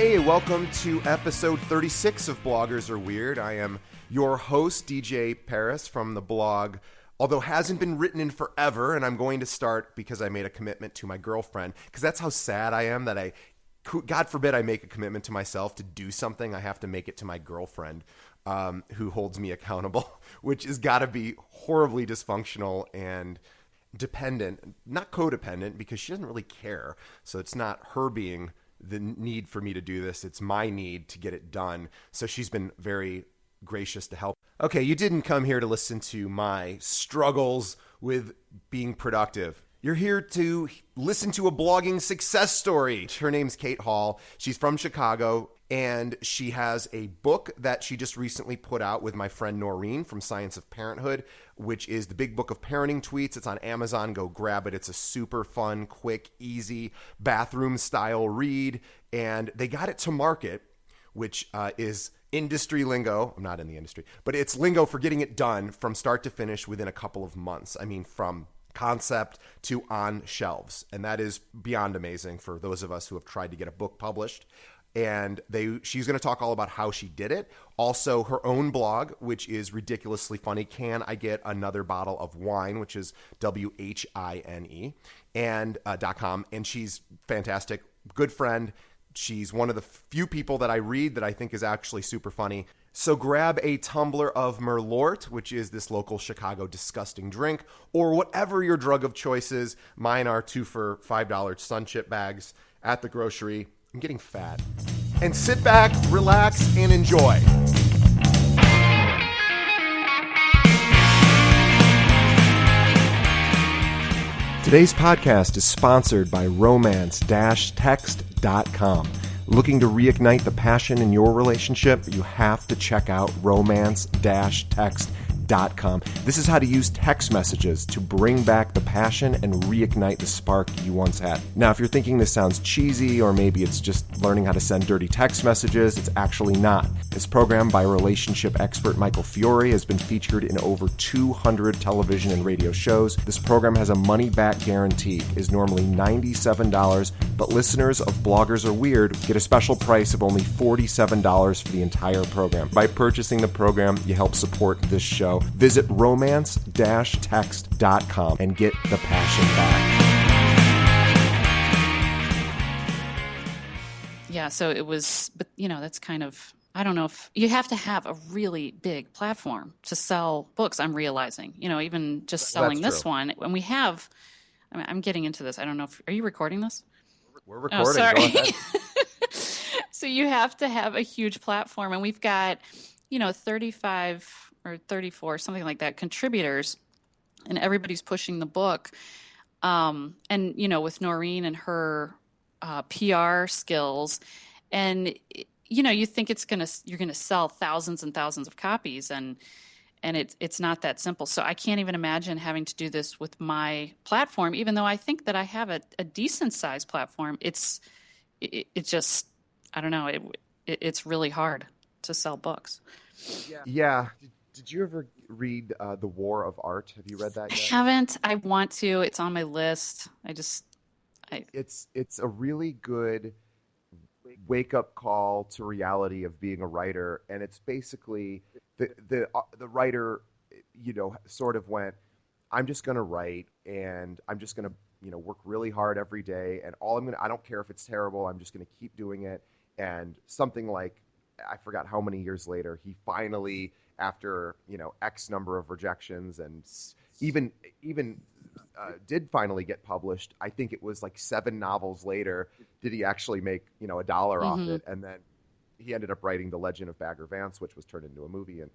Hey, welcome to episode 36 of Bloggers Are Weird. I am your host, DJ Paris, from the blog, although hasn't been written in forever, and I'm going to start because I made a commitment to my girlfriend, because that's how sad I am that God forbid I make a commitment to myself to do something, I have to make it to my girlfriend, who holds me accountable, which has got to be horribly dysfunctional and dependent, not codependent, because she doesn't really care, so it's not her being the need for me to do this. It's my need to get it done. So she's been very gracious to help. Okay, you didn't come here to listen to my struggles with being productive. You're here to listen to a blogging success story. Her name's Kate Hall. She's from Chicago, and she has a book that she just recently put out with my friend Noreen from Science of Parenthood, which is the Big Book of Parenting Tweets. It's on Amazon. Go grab it. It's a super fun, quick, easy, bathroom-style read, and they got it to market, which is industry lingo. I'm not in the industry, but it's lingo for getting it done from start to finish within a couple of months. I mean, from concept to on shelves. And that is beyond amazing for those of us who have tried to get a book published. And she's going to talk all about how she did it. Also, her own blog, which is ridiculously funny. Can I get another bottle of wine, which is WHINE, and .com. And she's fantastic. Good friend. She's one of the few people that I read that I think is actually super funny. So grab a tumbler of Merlot, which is this local Chicago disgusting drink, or whatever your drug of choice is. Mine are 2 for $5 Sun Chip bags at the grocery. I'm getting fat. And sit back, relax, and enjoy. Today's podcast is sponsored by romance-text.com. Looking to reignite the passion in your relationship? You have to check out romance-text.com. This is how to use text messages to bring back the passion and reignite the spark you once had. Now, if you're thinking this sounds cheesy, or maybe it's just learning how to send dirty text messages, it's actually not. This program by relationship expert Michael Fiore has been featured in over 200 television and radio shows. This program has a money-back guarantee, is normally $97, but listeners of Bloggers Are Weird get a special price of only $47 for the entire program. By purchasing the program, you help support this show. Visit romance-text.com and get the passion back. Yeah, so it was, but that's kind of, I don't know if you have to have a really big platform to sell books. I'm realizing, even just selling this one, and we have, I'm getting into this. I don't know are you recording this? We're recording. Oh, sorry. Go ahead. So you have to have a huge platform, and we've got, 35 or 34, something like that, contributors, and everybody's pushing the book. And, with Noreen and her PR skills, and, you think you're going to sell thousands and thousands of copies, and it's not that simple. So I can't even imagine having to do this with my platform, even though I think that I have a decent sized platform. It just, I don't know. It's really hard to sell books. Yeah. Did you ever read The War of Art? Have you read that yet? I haven't. I want to. It's on my list. It's a really good wake-up call to reality of being a writer, and it's basically the writer, sort of went, I'm just going to write, and I'm just going to work really hard every day, and I don't care if it's terrible, I'm just going to keep doing it. And something like, I forgot how many years later, he finally, after X number of rejections, and even did finally get published. I think it was like 7 novels later did he actually make $1 off it, and then he ended up writing The Legend of Bagger Vance, which was turned into a movie, and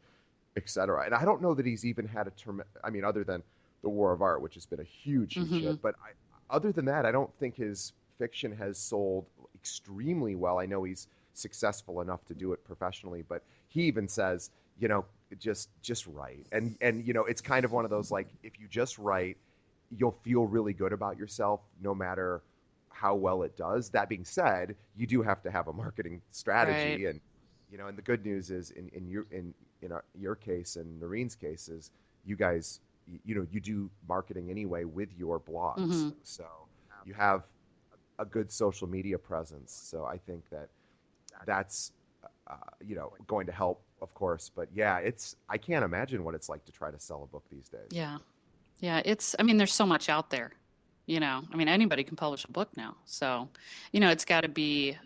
et cetera. And I don't know that he's even had a term. I mean, other than The War of Art, which has been a huge hit, but other than that, I don't think his fiction has sold extremely well. I know he's successful enough to do it professionally, but he even says, just write. And it's kind of one of those, like, if you just write, you'll feel really good about yourself no matter how well it does. That being said, you do have to have a marketing strategy. Right. And the good news is in your case and Noreen's case is you guys, you do marketing anyway with your blogs. So you have a good social media presence. So I think that going to help, of course. But yeah, I can't imagine what it's like to try to sell a book these days. Yeah. Yeah. I mean, there's so much out there, I mean, anybody can publish a book now. So, it's got to be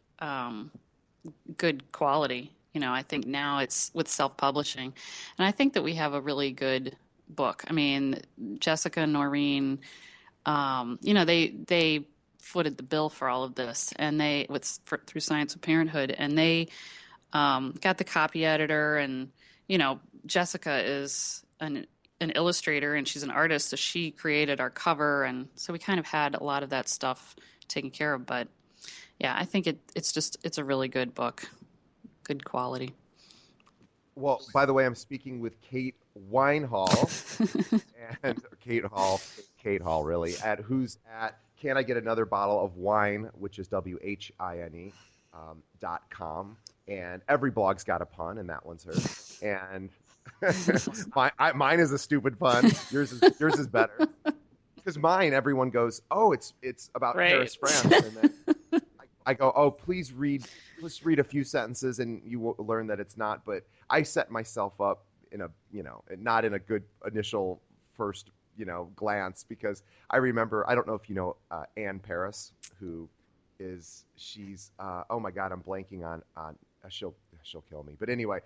good quality. I think now it's with self-publishing. And I think that we have a really good book. I mean, Jessica and Noreen, they footed the bill for all of this, and through Science of Parenthood, and they got the copy editor, and Jessica is an illustrator and she's an artist, so she created our cover, and so we kind of had a lot of that stuff taken care of. But yeah, I think it's a really good book, good quality. Well, by the way, I'm speaking with Kate Winehall, and Kate Hall, really, who's at Can I Get Another Bottle of Wine, which is WHINE .com, and every blog's got a pun, and that one's hers. And mine is a stupid pun. Yours is better, because mine, everyone goes, oh, it's about Paris, France, and then I go, oh, please read a few sentences, and you will learn that it's not. But I set myself up in not in a good initial first glance, because I remember, I don't know if you know Anne Paris, she's oh my God, I'm blanking on she'll kill me. But anyway,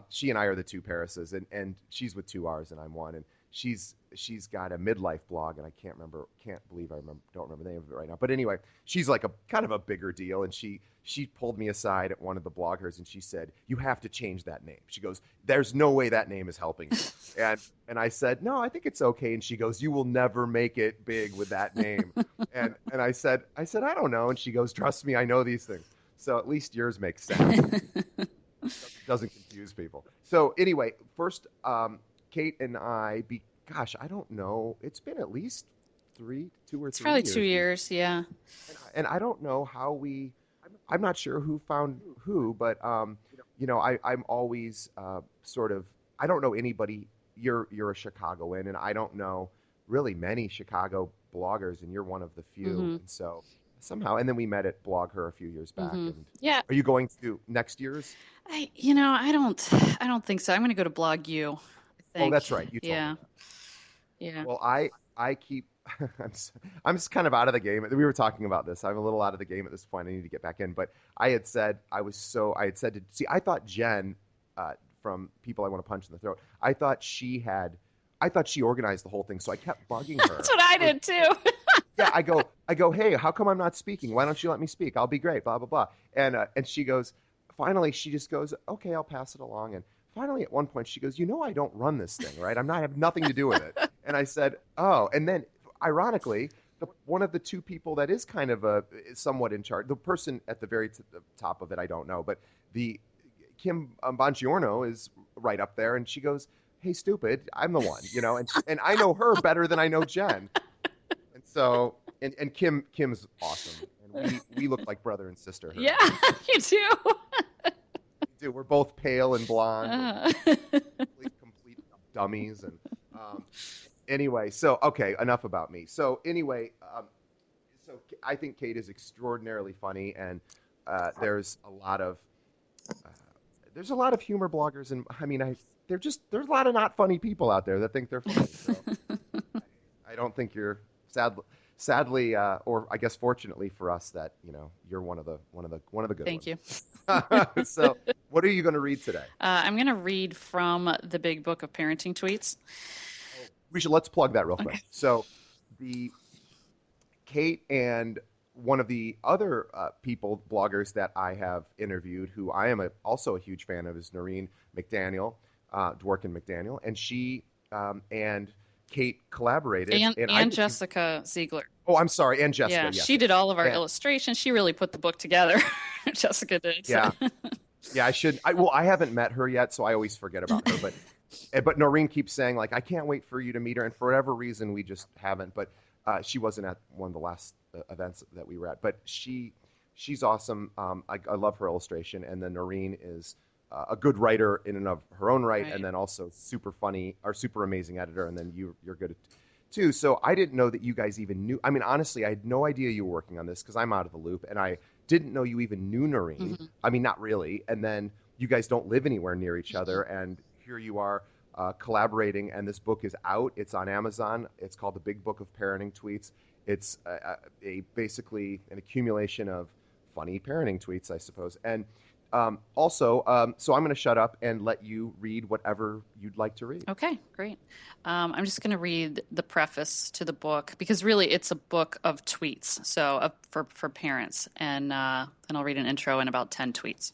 she and I are the two Parises, and she's with two R's and I'm one, and she's got a midlife blog, and I don't remember the name of it right now. But anyway, she's like a kind of a bigger deal, and she pulled me aside at one of the bloggers, and she said, you have to change that name. She goes, there's no way that name is helping you. And I said, no, I think it's okay. And she goes, you will never make it big with that name. and I said, I don't know. And she goes, trust me, I know these things. So at least yours makes sense. Doesn't confuse people. So anyway, first, Kate and I, gosh, I don't know. It's been at least 2 or 3 years. It's probably 2 years, yeah. And I don't know how I'm not sure who found who, but I'm always sort of, I don't know anybody. You're a Chicagoan, and I don't know really many Chicago bloggers, and you're one of the few. Mm-hmm. And so somehow, and then we met at Blog Her a few years back. Mm-hmm. And yeah. Are you going to next year's? I don't think so. I'm going to go to Blog You, I think. Oh, that's right. You told me that. Yeah. Well, I keep, I'm just kind of out of the game. We were talking about this. I'm a little out of the game at this point. I need to get back in. But I had said I thought Jen, from People I Want to Punch in the Throat, I thought she organized the whole thing. So I kept bugging her. That's what I did too. Yeah, I go, hey, how come I'm not speaking? Why don't you let me speak? I'll be great, blah, blah, blah. And she goes, finally, she just goes, okay, I'll pass it along. And finally, at one point, she goes, I don't run this thing, right? I have nothing to do with it. And I said, oh. And then, ironically, one of the two people that is kind of somewhat in charge, the person at the very top of it, I don't know, but the Kim Bongiorno is right up there, and she goes, hey, stupid, I'm the one, and I know her better than I know Jen. And so, and Kim's awesome. And we look like brother and sister. Her. Yeah, you do. Dude, we're both pale and blonde. Complete dummies. And anyway, so okay, enough about me. So anyway, so I think Kate is extraordinarily funny, and there's a lot of humor bloggers, and I mean, there's a lot of not funny people out there that think they're funny. So I don't think you're sadly, or I guess fortunately for us, that you're one of the good ones. Thank you. So, what are you going to read today? I'm going to read from the Big Book of Parenting Tweets. Let's plug that real quick. So, the Kate and one of the other bloggers that I have interviewed, who I am also a huge fan of, is Noreen McDaniel, Dworkin McDaniel, and she and Kate collaborated. And Jessica Ziegler. Oh, I'm sorry, and Jessica. Yeah, yes. She did all of our illustrations. She really put the book together. Jessica did. Yeah. Yeah, I should. I haven't met her yet, so I always forget about her. But Noreen keeps saying, like, I can't wait for you to meet her, and for whatever reason, we just haven't. But she wasn't at one of the last events that we were at. But she's awesome. I love her illustration, and then Noreen is a good writer in and of her own right, and then also super funny or super amazing editor, and then you're good too. So I didn't know that you guys even knew. I mean, honestly, I had no idea you were working on this, because I'm out of the loop, and I didn't know you even knew Noreen. Mm-hmm. I mean, not really. And then you guys don't live anywhere near each other, and here you are collaborating, and this book is out. It's on Amazon. It's called The Big Book of Parenting Tweets. It's basically an accumulation of funny parenting tweets, I suppose. And so I'm going to shut up and let you read whatever you'd like to read. Okay, great. I'm just going to read the preface to the book because really it's a book of tweets, so for parents, and then I'll read an intro and about 10 tweets.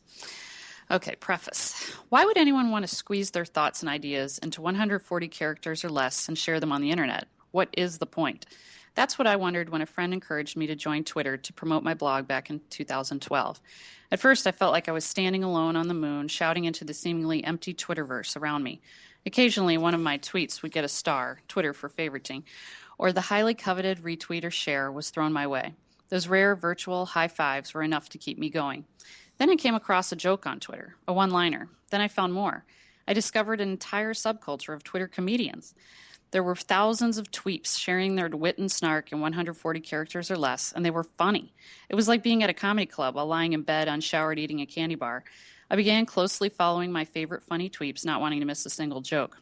Okay, preface. Why would anyone want to squeeze their thoughts and ideas into 140 characters or less and share them on the internet? What is the point? That's what I wondered when a friend encouraged me to join Twitter to promote my blog back in 2012. At first, I felt like I was standing alone on the moon, shouting into the seemingly empty Twitterverse around me. Occasionally, one of my tweets would get a star, Twitter for favoriting, or the highly coveted retweet or share was thrown my way. Those rare virtual high fives were enough to keep me going. Then I came across a joke on Twitter, a one-liner. Then I found more. I discovered an entire subculture of Twitter comedians. There were thousands of tweets sharing their wit and snark in 140 characters or less, and they were funny. It was like being at a comedy club while lying in bed unshowered eating a candy bar. I began closely following my favorite funny tweets, not wanting to miss a single joke.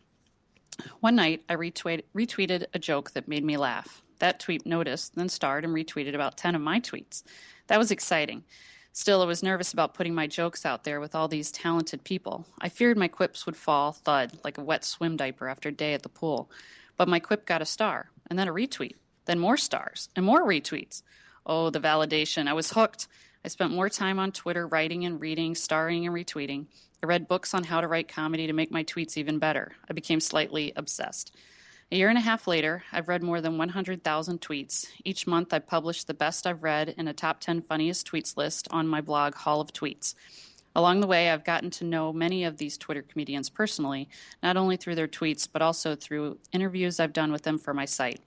One night, I retweeted a joke that made me laugh. That tweet noticed, then starred and retweeted about 10 of my tweets. That was exciting. Still, I was nervous about putting my jokes out there with all these talented people. I feared my quips would fall thud like a wet swim diaper after a day at the pool. But my quip got a star, and then a retweet, then more stars, and more retweets. Oh, the validation. I was hooked. I spent more time on Twitter writing and reading, starring and retweeting. I read books on how to write comedy to make my tweets even better. I became slightly obsessed. A year and a half later, I've read more than 100,000 tweets. Each month, I publish the best I've read in a top 10 funniest tweets list on my blog, Hall of Tweets. Along the way, I've gotten to know many of these Twitter comedians personally, not only through their tweets, but also through interviews I've done with them for my site.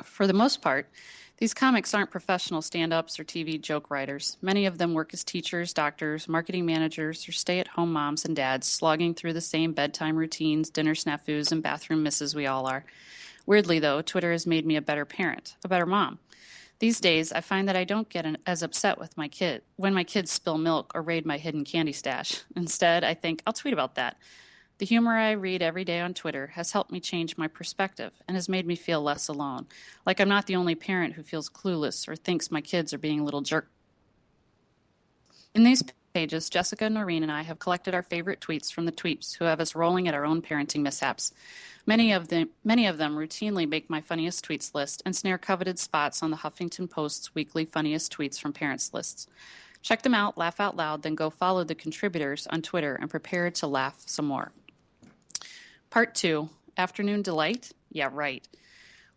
For the most part, these comics aren't professional stand-ups or TV joke writers. Many of them work as teachers, doctors, marketing managers, or stay-at-home moms and dads, slogging through the same bedtime routines, dinner snafus, and bathroom misses we all are. Weirdly, though, Twitter has made me a better parent, a better mom. These days, I find that I don't get as upset with my kid when my kids spill milk or raid my hidden candy stash. Instead, I think, I'll tweet about that. The humor I read every day on Twitter has helped me change my perspective and has made me feel less alone. Like I'm not the only parent who feels clueless or thinks my kids are being little jerks. In these pages, Jessica, Noreen, and I have collected our favorite tweets from the tweeps who have us rolling at our own parenting mishaps. Many of them routinely make my funniest tweets list and snare coveted spots on the Huffington Post's weekly funniest tweets from parents lists. Check them out, laugh out loud, then go follow the contributors on Twitter and prepare to laugh some more. Part 2, Afternoon Delight? Yeah, right.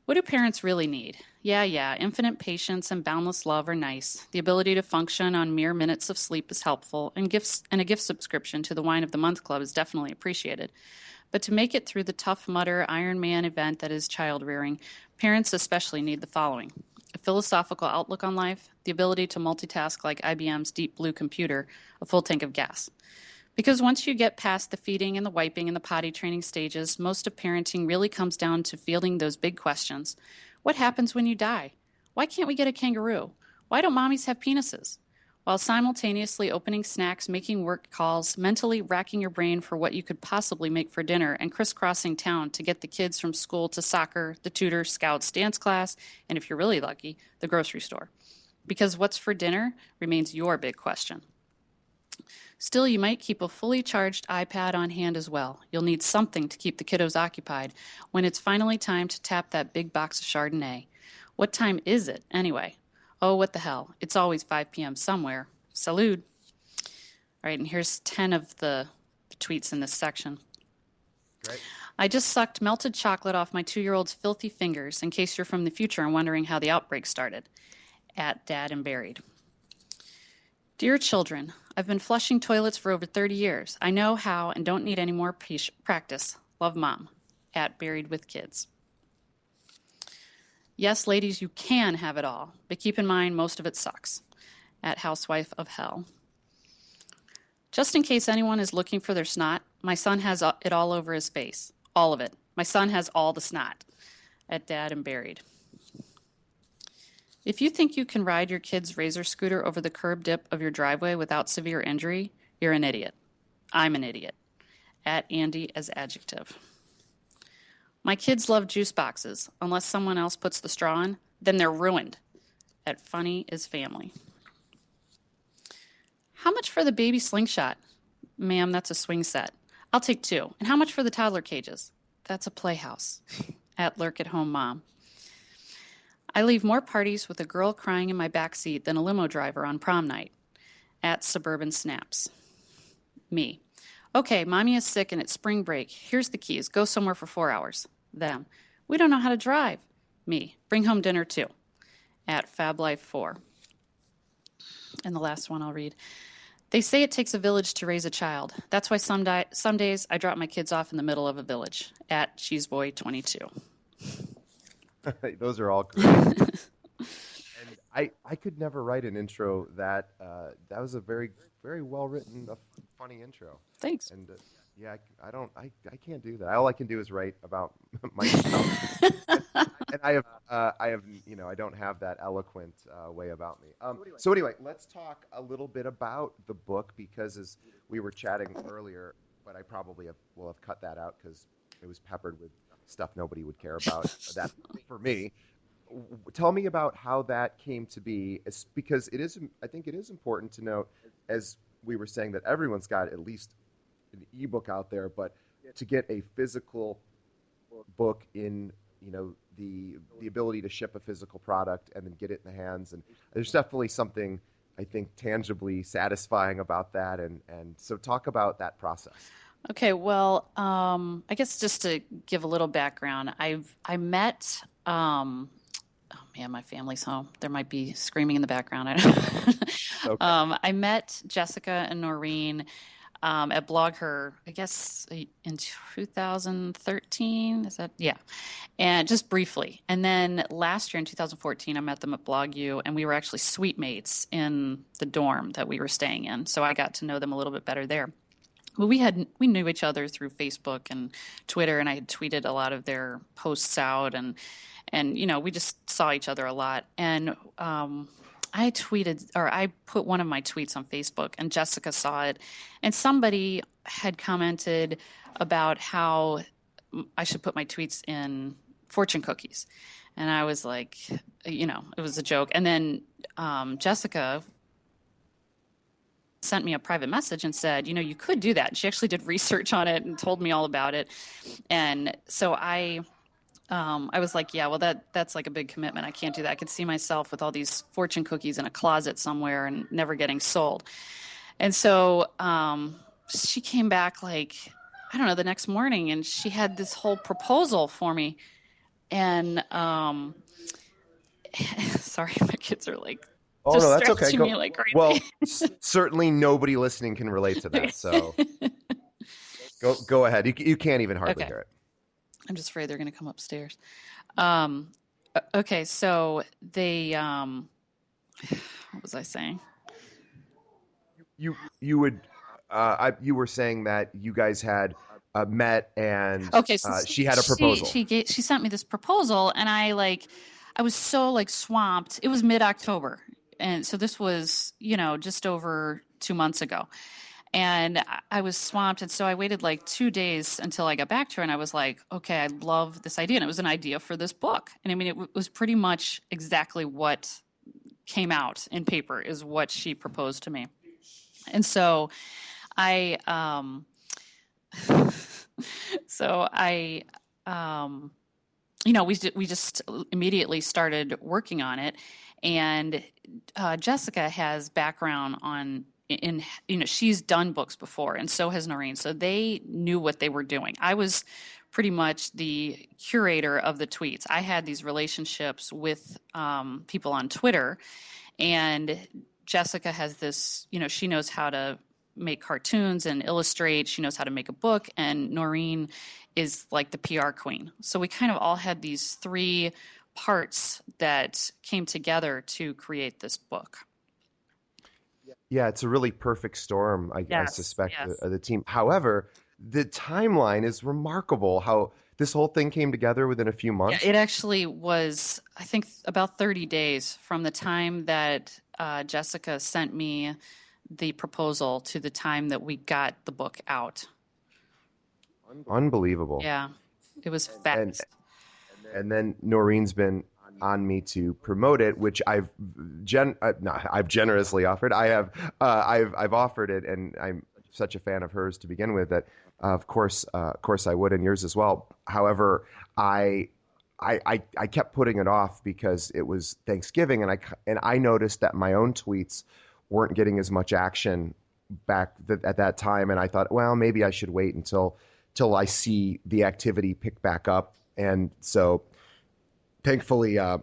What do parents really need? Yeah, infinite patience and boundless love are nice. The ability to function on mere minutes of sleep is helpful, and a gift subscription to the Whine of the Month Club is definitely appreciated. But to make it through the Tough Mudder Iron Man event that is child rearing, parents especially need the following: a philosophical outlook on life, the ability to multitask like IBM's Deep Blue computer, a full tank of gas. Because once you get past the feeding and the wiping and the potty training stages, most of parenting really comes down to fielding those big questions. What happens when you die? Why can't we get a kangaroo? Why don't mommies have penises? While simultaneously opening snacks, making work calls, mentally racking your brain for what you could possibly make for dinner, and crisscrossing town to get the kids from school to soccer, the tutor, scouts, dance class, and if you're really lucky, the grocery store. Because what's for dinner remains your big question. Still, you might keep a fully charged iPad on hand as well. You'll need something to keep the kiddos occupied when it's finally time to tap that big box of Chardonnay. What time is it, anyway? Oh, what the hell. It's always 5 p.m. somewhere. Salud. All right, and here's 10 of the tweets in this section. Great. I just sucked melted chocolate off my 2-year-old's filthy fingers, in case you're from the future and wondering how the outbreak started. At Dad and Buried. Dear children, I've been flushing toilets for over 30 years. I know how and don't need any more practice. Love, Mom. At Buried with Kids. Yes, ladies, you can have it all, but keep in mind most of it sucks. At Housewife of Hell. Just in case anyone is looking for their snot, my son has it all over his face. All of it. My son has all the snot. At Dad and Buried. If you think you can ride your kid's razor scooter over the curb dip of your driveway without severe injury, you're an idiot. I'm an idiot. At Andy as adjective. My kids love juice boxes. Unless someone else puts the straw in, then they're ruined. At Funny is Family. How much for the baby slingshot? Ma'am, that's a swing set. I'll take 2. And how much for the toddler cages? That's a playhouse. At Lurk at Home Mom. I leave more parties with a girl crying in my back seat than a limo driver on prom night. At Suburban Snaps. Me. Okay, mommy is sick and it's spring break. Here's the keys. Go somewhere for 4 hours. Them. We don't know how to drive. Me. Bring home dinner too. At Fab Life 4. And the last one I'll read. They say it takes a village to raise a child. That's why some days I drop my kids off in the middle of a village. At Cheeseboy22. Those are all great. And I could never write an intro that was a very, very well written, funny intro. Thanks. And yeah, I can't do that. All I can do is write about myself. And I have, I don't have that eloquent way about me. So anyway, let's talk a little bit about the book, because as we were chatting earlier, but I probably will have cut that out because it was peppered with stuff nobody would care about. That for me. Tell me about how that came to be, because I think it is important to note, as we were saying, that everyone's got at least an ebook out there, but to get a physical book in, the ability to ship a physical product and then get it in the hands, and there's definitely something, I think, tangibly satisfying about that, and so talk about that process. Okay, well, I guess just to give a little background, I met, oh man, my family's home. There might be screaming in the background. Okay. I met Jessica and Noreen at Blog Her, I guess in 2013. Is that? Yeah. And just briefly. And then last year in 2014, I met them at Blog U, and we were actually suite mates in the dorm that we were staying in. So I got to know them a little bit better there. Well, we knew each other through Facebook and Twitter, and I had tweeted a lot of their posts out, and we just saw each other a lot. And I put one of my tweets on Facebook, and Jessica saw it, and somebody had commented about how I should put my tweets in fortune cookies, and I was like, it was a joke. And then Jessica sent me a private message and said, you could do that. And she actually did research on it and told me all about it. And so I was like, yeah, well, that's like a big commitment. I can't do that. I could see myself with all these fortune cookies in a closet somewhere and never getting sold. And so she came back I don't know, the next morning, and she had this whole proposal for me. And sorry, my kids are oh, no, that's okay. Me like crazy. Well, certainly nobody listening can relate to that. So go ahead. You can't even hardly hear it. I'm just afraid they're going to come upstairs. Okay, so they. What was I saying? You would. You were saying that you guys had met, and okay, so she had a proposal. She sent me this proposal, and I was so swamped. It was mid-October. And so this was, just over 2 months ago. And I was swamped. And so I waited 2 days until I got back to her. And I was like, okay, I love this idea. And it was an idea for this book. And I mean, it was pretty much exactly what came out in paper is what she proposed to me. And so we just immediately started working on it. And Jessica has background in she's done books before, and so has Noreen. So they knew what they were doing. I was pretty much the curator of the tweets. I had these relationships with people on Twitter, and Jessica has this, she knows how to make cartoons and illustrate. She knows how to make a book, and Noreen is like the PR queen. So we kind of all had these 3 parts that came together to create this book. Yeah, it's a really perfect storm, I suspect, yes. The team. However, the timeline is remarkable. How this whole thing came together within a few Yeah, months? it actually was, I think, about 30 days from the time that Jessica sent me the proposal to the time that we got the book out. Unbelievable. Yeah, it was And fast. and then Noreen's been on me to promote it, which I've generously offered. I've offered it, and I'm such a fan of hers to begin with that of course I would, and yours as well. However, I I kept putting it off because it was Thanksgiving, and I noticed that my own tweets weren't getting as much action at that time, and I thought, well, maybe I should wait until I see the activity pick back up. And so thankfully, we're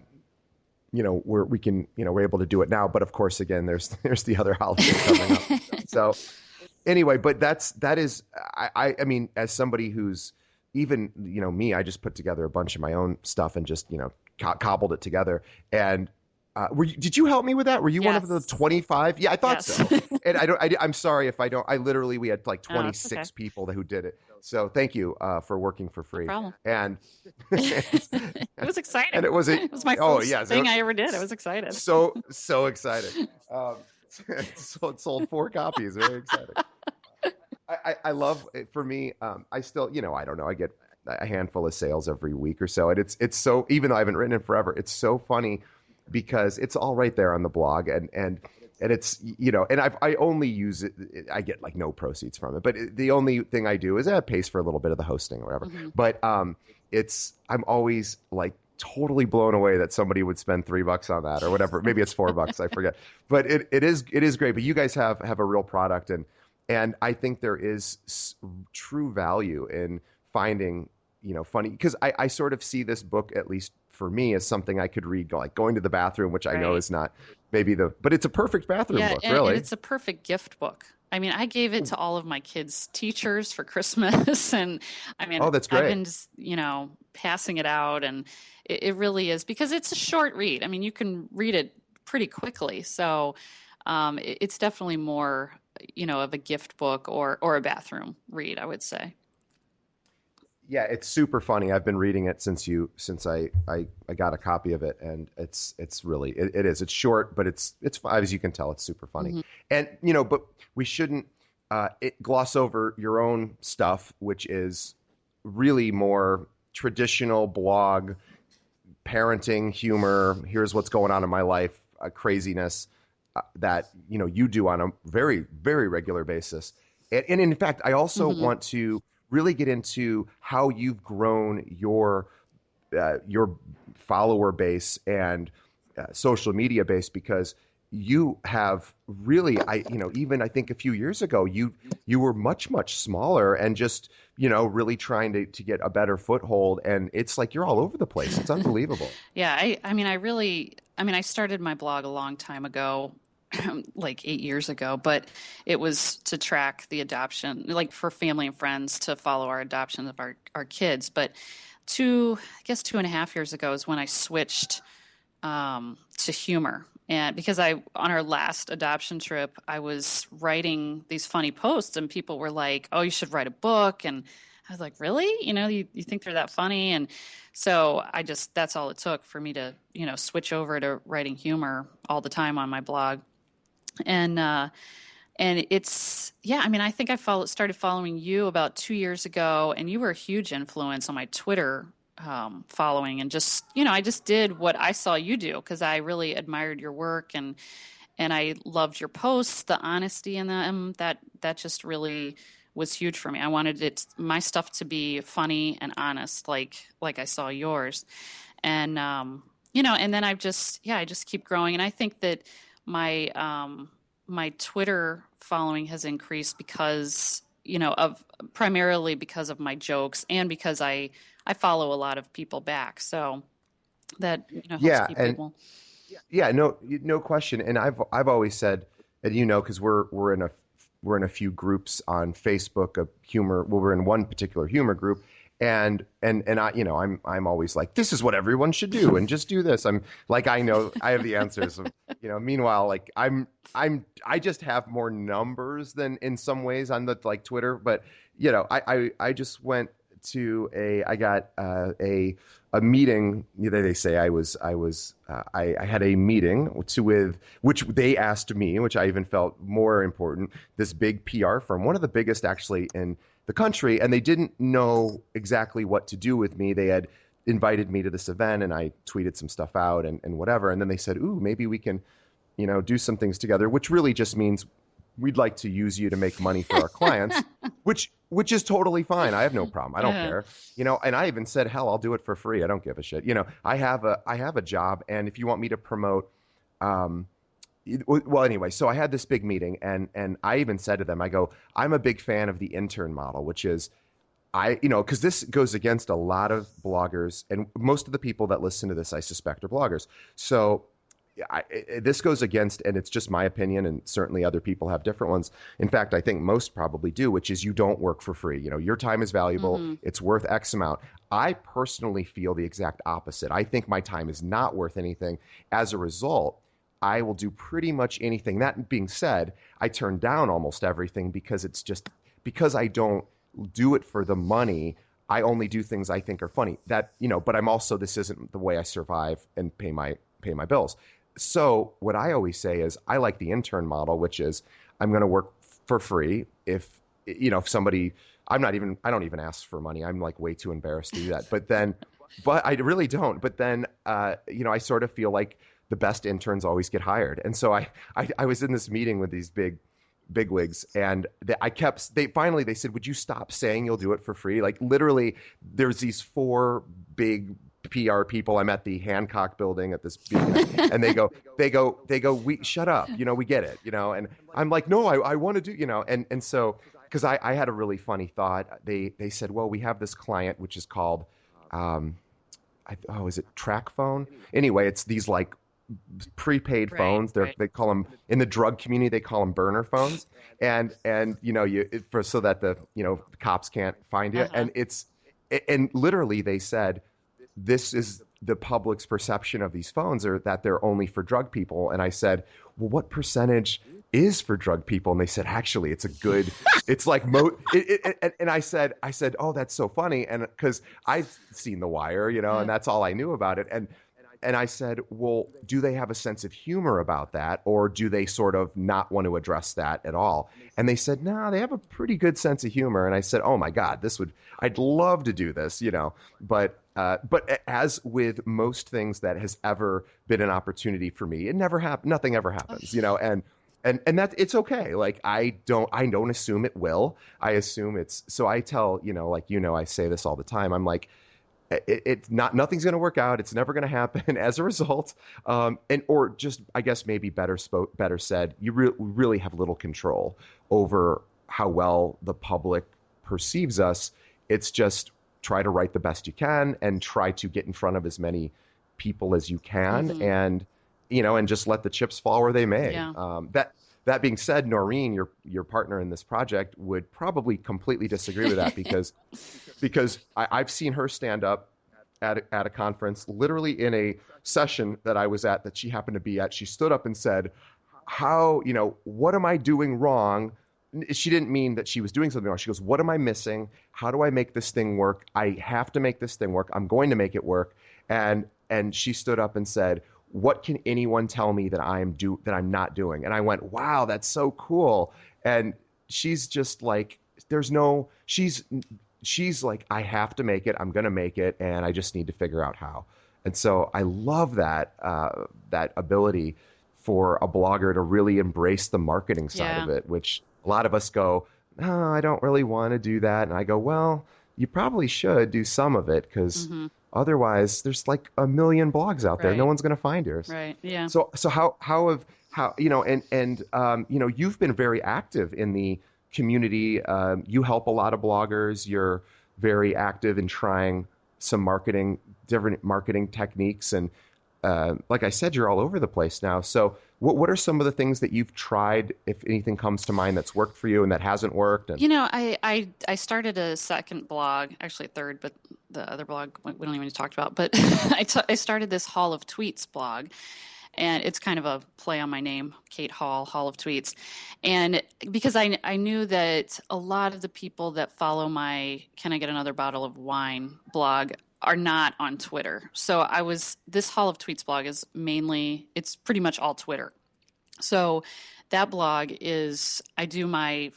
able to do it now. But of course, again, there's the other holiday coming up. So anyway, but that is, I mean, as somebody who's even, me, I just put together a bunch of my own stuff and just, cobbled it together. And did you help me with that? Were you one of the Yes. 25? Yeah, I thought Yes. so. And I'm sorry if I don't, we had like Oh, it's 26 okay. people who did it. So thank you for working for No free. problem. And, It was exciting. and it was It was my oh first yes, thing I ever did. I was excited. so excited. So it sold 4 copies. Very exciting. I love it. For me, I still, I don't know, I get a handful of sales every week or so. And it's so, even though I haven't written it forever, it's so funny because it's all right there on the blog, and it's, and I only use it. I get like no proceeds from it, but the only thing I do is it pays for a little bit of the hosting or whatever. Hmm. But I'm always like totally blown away that somebody would spend $3 on that or whatever. Maybe it's $4, I forget. But it is great. But you guys have a real product, and I think there is true value in finding, funny, because I sort of see this book, at least for me, as something I could read like going to the bathroom, which I know Right. is not maybe but it's a perfect bathroom Yeah, book, and really. it's a perfect gift book. I mean, I gave it to all of my kids' teachers for Christmas, and I mean, Oh, that's I've great. been just, passing it out, and it really is because it's a short read. I mean, you can read it pretty quickly, so it's definitely more, of a gift book or a bathroom read, I would say. Yeah, it's super funny. I've been reading it since I got a copy of it, and it's really it is. It's short, but it's as you can tell, it's super funny. Hmm. And but we shouldn't gloss over your own stuff, which is really more traditional blog parenting humor. Here's what's going on in my life, craziness that you do on a very, very regular basis. And in fact, I also Hmm. want to really get into how you've grown your follower base and social media base, because you have really, even I think a few years ago, you were much smaller and just, really trying to get a better foothold. And it's like you're all over the place. It's unbelievable. Yeah, I started my blog a long time ago, like 8 years ago, but it was to track the adoption, like for family and friends to follow our adoption of our kids. But I guess 2.5 years ago is when I switched to humor. And because on our last adoption trip, I was writing these funny posts, and people were like, "Oh, you should write a book." And I was like, "Really? You think they're that funny?" And so that's all it took for me to, switch over to writing humor all the time on my blog. And, yeah, I mean, I think started following you about 2 years ago, and you were a huge influence on my Twitter following. And just, I just did what I saw you do because I really admired your work, and I loved your posts, the honesty in them. That just really was huge for me. I wanted my stuff to be funny and honest, like I saw yours. And, and then I just keep growing. And I think that my Twitter following has increased because, of primarily because of my jokes and because I follow a lot of people back. So that, helps Yeah, keep and people. yeah, no question. And I've always said, and because we're in a few groups on Facebook of humor. Well, we're in one particular humor group, and I, I'm always like, this is what everyone should do, and just do this. I'm like, I know I have the answers. Meanwhile, like I just have more numbers than in some ways on the like Twitter, but I just went I got a meeting. They say I had a meeting with which they asked me, which I even felt more important. This big PR firm, one of the biggest actually in the country, and they didn't know exactly what to do with me. They had invited me to this event, and I tweeted some stuff out and whatever, and then they said, "Ooh, maybe we can, do some things together," which really just means we'd like to use you to make money for our clients, which is totally fine. I have no problem. I don't care. And I even said, hell, I'll do it for free. I don't give a shit. I have a job, and if you want me to promote, well, anyway, so I had this big meeting, and I even said to them, I go, I'm a big fan of the intern model, which is because this goes against a lot of bloggers, and most of the people that listen to this, I suspect, are bloggers. So this goes against, and it's just my opinion, and certainly other people have different ones. In fact, I think most probably do, which is you don't work for free. Your time is valuable. Mm-hmm. It's worth X amount. I personally feel the exact opposite. I think my time is not worth anything. As a result, I will do pretty much anything. That being said, I turn down almost everything because it's just because I don't do it for the money. I only do things I think are funny. But I'm also, this isn't the way I survive and pay my bills. So what I always say is I like the intern model, which is I'm going to work for free. If somebody, I don't even ask for money. I'm like way too embarrassed to do that. But I really don't. But then, I sort of feel like the best interns always get hired. And so I was in this meeting with these bigwigs, and they said, would you stop saying you'll do it for free? Like literally there's these 4 big PR people. I'm at the Hancock building at this meeting, and they go, we shut up. We get it, and I'm like, no, I want to do, and so, cause I had a really funny thought. They said, well, we have this client, which is called, is it Track Phone? Anyway, it's these like prepaid phones. They call them in the drug community. They call them burner phones, and so that the cops can't find you. Uh-huh. And literally they said, this is the public's perception of these phones, are that they're only for drug people. And I said, well, what percentage is for drug people? And they said, actually, it's a good, it's like, and I said, oh, that's so funny. And cause I've seen The Wire, and that's all I knew about it. And I said, well, do they have a sense of humor about that? Or do they sort of not want to address that at all? And they said, no, they have a pretty good sense of humor. And I said, oh my God, I'd love to do this, but as with most things that has ever been an opportunity for me, it never happened. Nothing ever happens, and that it's okay. Like I don't assume it will. I assume it's, so I tell, I say this all the time. I'm like, it's not, nothing's going to work out. It's never going to happen as a result. Or just, I guess maybe better said, you really have little control over how well the public perceives us. It's just try to write the best you can and try to get in front of as many people as you can. Mm-hmm. And just let the chips fall where they may. Yeah. That being said, Noreen, your partner in this project, would probably completely disagree with that because I've seen her stand up at a conference, literally in a session that I was at that she happened to be at. She stood up and said, what am I doing wrong? She didn't mean that she was doing something wrong. She goes, what am I missing? How do I make this thing work? I have to make this thing work. I'm going to make it work. And she stood up and said, what can anyone tell me that I'm not doing? And I went, wow, that's so cool. And she's just like, she's like, I have to make it. I'm going to make it. And I just need to figure out how. And so I love that ability for a blogger to really embrace the marketing side of it, which a lot of us go, oh, I don't really want to do that. And I go, well, you probably should do some of it because otherwise there's like a million blogs out there. No one's going to find yours. Right. Yeah. So how you've been very active in the community. You help a lot of bloggers. You're very active in trying some different marketing techniques. And like I said, you're all over the place now. So what are some of the things that you've tried, if anything comes to mind, that's worked for you and that hasn't worked? And I started a second blog, actually a third, but the other blog we don't even talk about. But I started this Hall of Tweets blog. And it's kind of a play on my name, Kate Hall, Hall of Tweets. And because I knew that a lot of the people that follow my Can I Get Another Bottle of Wine blog are not on Twitter. So this Hall of Tweets blog is it's pretty much all Twitter. So that blog is, I do my,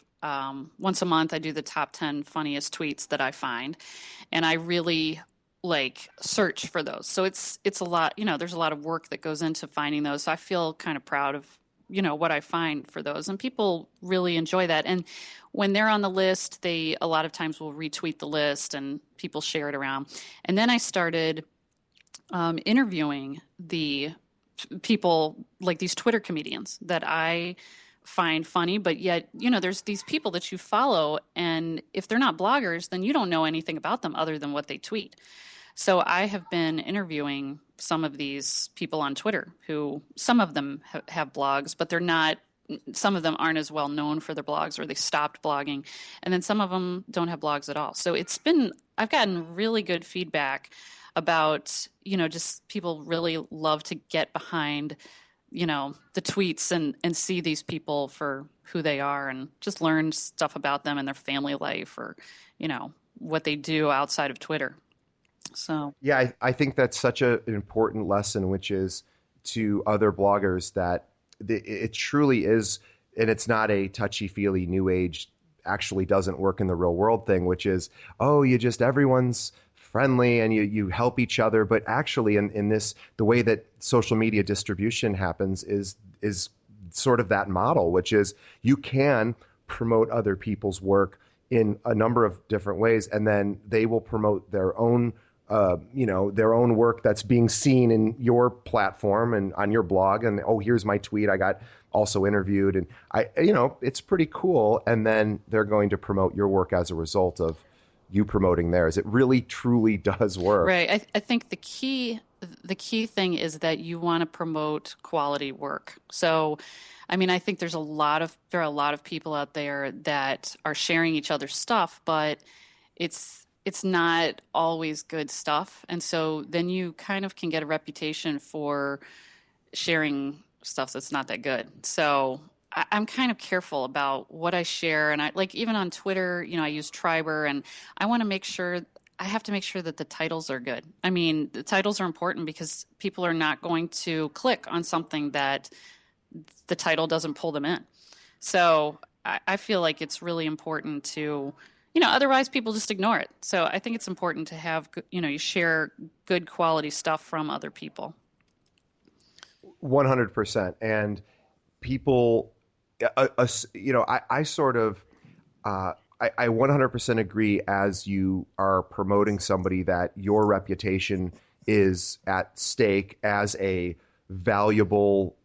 once a month, I do the top 10 funniest tweets that I find. And I really like search for those. So it's a lot, there's a lot of work that goes into finding those. So I feel kind of proud of, what I find for those. And people really enjoy that. And when they're on the list, they a lot of times will retweet the list and people share it around. And then I started interviewing the people, like these Twitter comedians that I find funny, but yet, there's these people that you follow, and if they're not bloggers, then you don't know anything about them other than what they tweet. So I have been interviewing some of these people on Twitter who, some of them have blogs, but some of them aren't as well known for their blogs, or they stopped blogging. And then some of them don't have blogs at all. So I've gotten really good feedback about, just people really love to get behind, the tweets and see these people for who they are, and just learn stuff about them and their family life, or, what they do outside of Twitter. So yeah, I think that's such an important lesson, which is to other bloggers that it truly is, and it's not a touchy-feely new age, actually doesn't work in the real world thing, which is, everyone's friendly and you help each other. But actually in this, the way that social media distribution happens is sort of that model, which is you can promote other people's work in a number of different ways, and then they will promote their own their own work that's being seen in your platform and on your blog. And, here's my tweet. I got also interviewed, and it's pretty cool. And then they're going to promote your work as a result of you promoting theirs. It really, truly does work. Right. I think the key thing is that you want to promote quality work. So, I think there are a lot of people out there that are sharing each other's stuff, but it's not always good stuff. And so then you kind of can get a reputation for sharing stuff that's not that good. So I'm kind of careful about what I share. And even on Twitter, I use Triber, and I have to make sure that the titles are good. The titles are important because people are not going to click on something that the title doesn't pull them in. So I feel like it's really important to, otherwise people just ignore it. So I think it's important to have, you share good quality stuff from other people. 100%. And people, I sort of, I 100% agree, as you are promoting somebody, that your reputation is at stake as a valuable,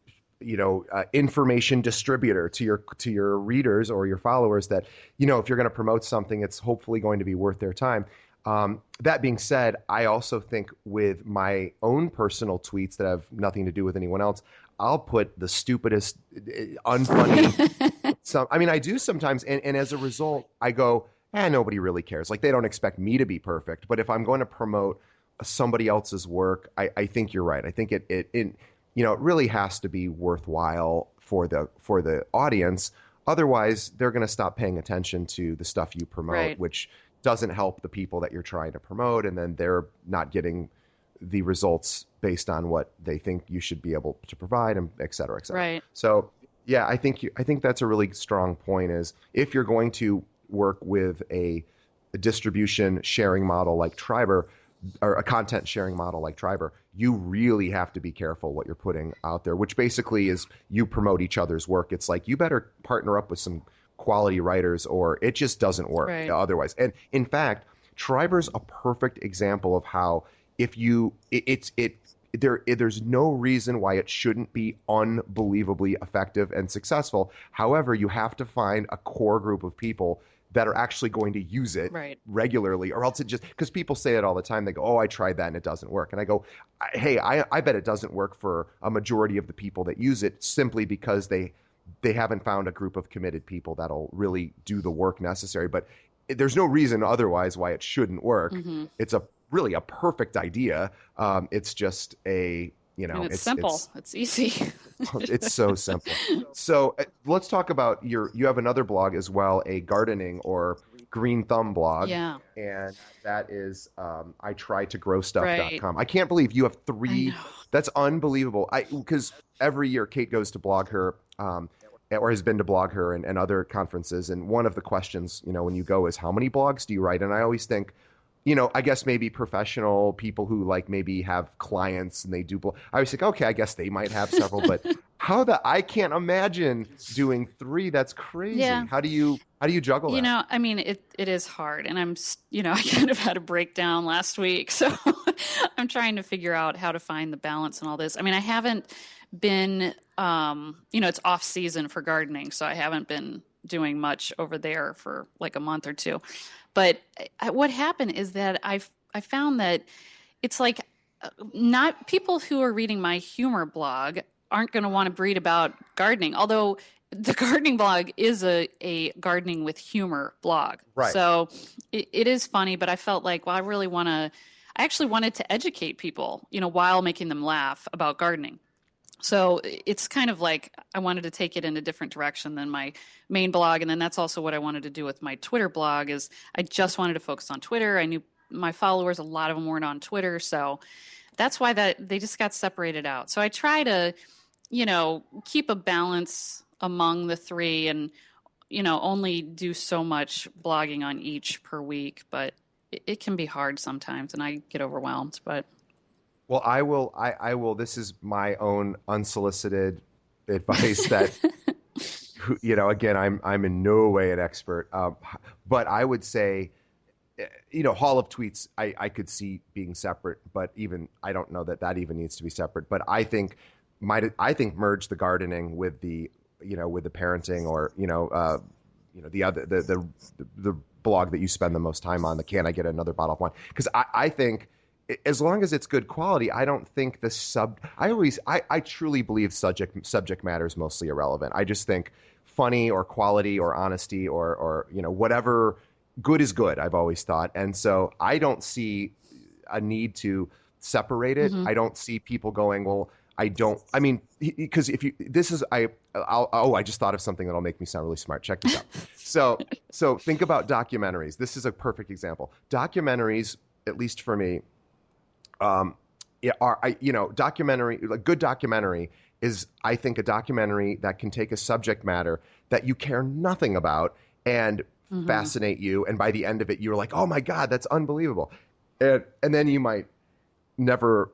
information distributor to your readers or your followers, that, if you're going to promote something, it's hopefully going to be worth their time. That being said, I also think with my own personal tweets that have nothing to do with anyone else, I'll put the stupidest, unfunny. I do sometimes, and as a result, I go, nobody really cares. Like, they don't expect me to be perfect. But if I'm going to promote somebody else's work, I think you're right. I think it really has to be worthwhile for the audience. Otherwise, they're going to stop paying attention to the stuff you promote, right, which doesn't help the people that you're trying to promote, and then they're not getting the results based on what they think you should be able to provide, and et cetera, et cetera. Right. So, yeah, I think that's a really strong point, is if you're going to work with a distribution sharing model like Triber, or a content sharing model like Triber, you really have to be careful what you're putting out there, which basically is you promote each other's work. It's like, you better partner up with some quality writers, or it just doesn't work otherwise. And in fact, Triber's a perfect example of how there's no reason why it shouldn't be unbelievably effective and successful. However, you have to find a core group of people that are actually going to use it regularly, or else it just, because people say it all the time. They go, I tried that and it doesn't work. And I go, hey, I bet it doesn't work for a majority of the people that use it, simply because they haven't found a group of committed people that'll really do the work necessary. But there's no reason otherwise why it shouldn't work. Mm-hmm. It's really a perfect idea. It's just And it's simple. It's easy. it's so simple. So let's talk about you have another blog as well, a gardening or green thumb blog. Yeah. And that is I try to grow Right. stuff.com. I can't believe you have I three. know. That's unbelievable. Because every year Kate goes to blog her or has been to blog her and other conferences. And one of the questions, when you go is how many blogs do you write? And I always think, I guess maybe professional people who like maybe have clients and they do. I was like, okay, I guess they might have several, but I can't imagine doing three. That's crazy. Yeah. How do you juggle that? I mean, it is hard, and I kind of had a breakdown last week, so I'm trying to figure out how to find the balance and all this. I mean, I haven't been, it's off season for gardening, so I haven't been doing much over there for like a month or two. But what happened is that I found that it's like not people who are reading my humor blog aren't going to want to read about gardening, although the gardening blog is a gardening with humor blog. Right. So it is funny, but I felt like, well, I actually wanted to educate people, while making them laugh about gardening. So it's kind of like I wanted to take it in a different direction than my main blog. And then that's also what I wanted to do with my Twitter blog is I just wanted to focus on Twitter. I knew my followers, a lot of them weren't on Twitter. So that's why they just got separated out. So I try to, keep a balance among the three and, only do so much blogging on each per week. But it can be hard sometimes and I get overwhelmed. But Well, I will. This is my own unsolicited advice that, again, I'm in no way an expert. But I would say, Hall of Tweets, I could see being separate, but even, I don't know that even needs to be separate. But I think merge the gardening with the, with the parenting or, the other, the blog that you spend the most time on, the Can I Get Another Bottle of Wine? Because I think, as long as it's good quality, I don't think I truly believe subject matter is mostly irrelevant. I just think funny or quality or honesty or whatever, good is good, I've always thought. And so I don't see a need to separate it. I don't see people going, well, because I just thought of something that'll make me sound really smart. Check this out. So think about documentaries. This is a perfect example. Documentaries, at least for me, documentary, a good documentary is, I think, a documentary that can take a subject matter that you care nothing about and fascinate you. And by the end of it, you're like, oh my God, that's unbelievable. And then you might never,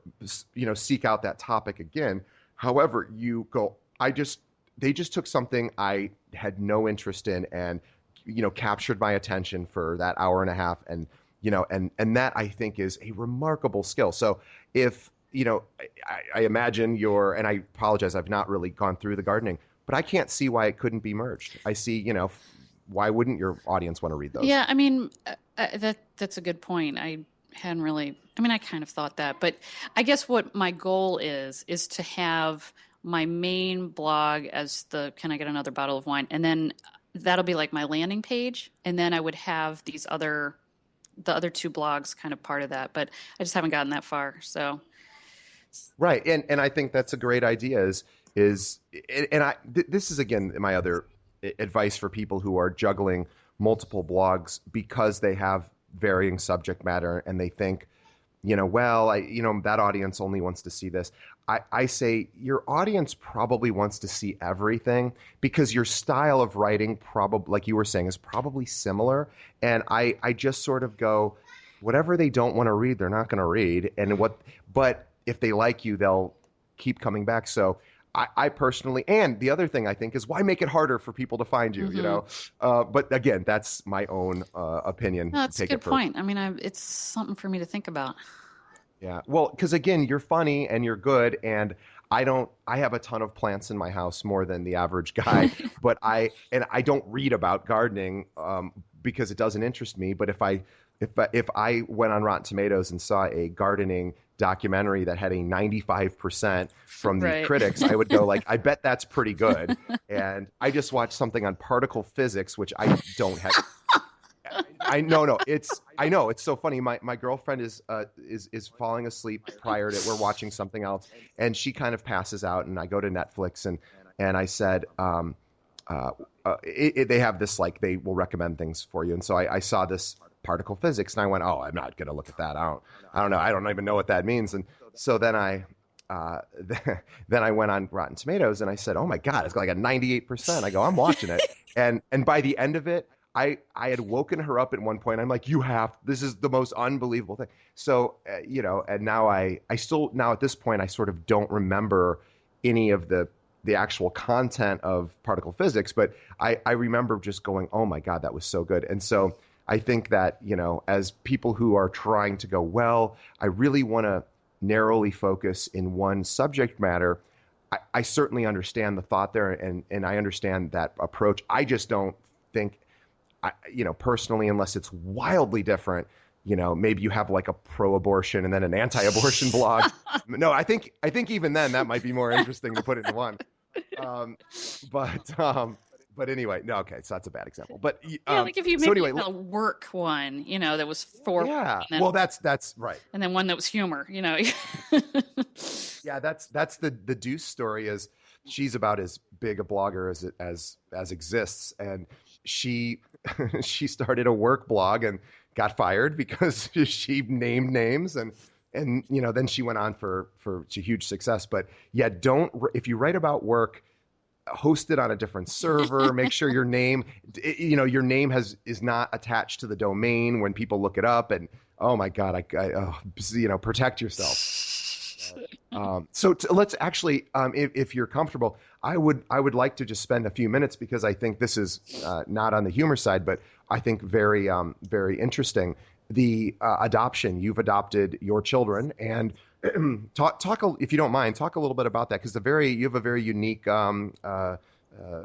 seek out that topic again. However, you go, they just took something I had no interest in and, captured my attention for that hour and a half. And and that I think is a remarkable skill. So if, I imagine and I apologize, I've not really gone through the gardening, but I can't see why it couldn't be merged. I see, why wouldn't your audience want to read those? Yeah, I mean, that's a good point. I kind of thought that, but I guess what my goal is to have my main blog as the Can I Get Another Bottle of Wine? And then that'll be like my landing page. And then I would have the other two blogs kind of part of that, but I just haven't gotten that far. So. Right. And I think that's a great idea this is again, my other advice for people who are juggling multiple blogs because they have varying subject matter and they think, that audience only wants to see this. I say your audience probably wants to see everything because your style of writing probably, like you were saying, is probably similar. And I just sort of go, whatever they don't want to read, they're not going to read. But if they like you, they'll keep coming back. So I personally, and the other thing I think is why make it harder for people to find you, But again, that's my own opinion. No, that's a good point. I mean, it's something for me to think about. Yeah. Well, because again, you're funny and you're good. And I have a ton of plants in my house, more than the average guy, but I don't read about gardening because it doesn't interest me. But if I went on Rotten Tomatoes and saw a gardening documentary that had a 95% from the critics, I would go like, I bet that's pretty good. And I just watched something on particle physics, which I don't have. I know, no, I know it's so funny. My girlfriend is falling asleep prior to we're watching something else, and she kind of passes out, and I go to Netflix and I said, uh, they have this like they will recommend things for you, and so I saw this particle physics, and I went, oh, I'm not gonna look at that. I don't know, I don't even know what that means, and so then uh, then I went on Rotten Tomatoes and I said, oh my God, it's got like a 98%. I go, I'm watching it, and by the end of it. I had woken her up at one point. I'm like, this is the most unbelievable thing. So, and now I still, now at this point, I sort of don't remember any of the actual content of particle physics, but I remember just going, oh my God, that was so good. And so I think that, as people who are trying to go, well, I really want to narrowly focus in one subject matter, I certainly understand the thought there, and I understand that approach. I just don't think personally, unless it's wildly different, maybe you have like a pro-abortion and then an anti-abortion blog. No, I think even then that might be more interesting to put it in one. Um, but but anyway, no, okay, so that's a bad example. But Yeah, like if you so maybe anyway, a work one, that was for yeah, and well, that's right. and then one that was humor, Yeah, that's the Deuce story. Is she's about as big a blogger as exists, and she she started a work blog and got fired because she named names, and then she went on for to huge success. But yeah, don't, if you write about work, host it on a different server. Make sure your name your name is not attached to the domain when people look it up. And oh my God, protect yourself. So let's actually, if you're comfortable, I would like to just spend a few minutes, because I think this is not on the humor side, but I think very very interesting. The adoption, you've adopted your children, and talk if you don't mind, talk a little bit about that, because you have a very unique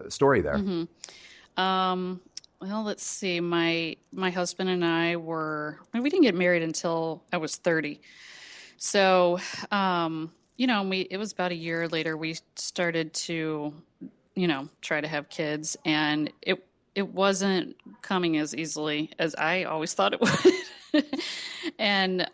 story there. Well, let's see. My husband and we didn't get married until I was 30. So, it was about a year later we started to, try to have kids, and it wasn't coming as easily as I always thought it would. And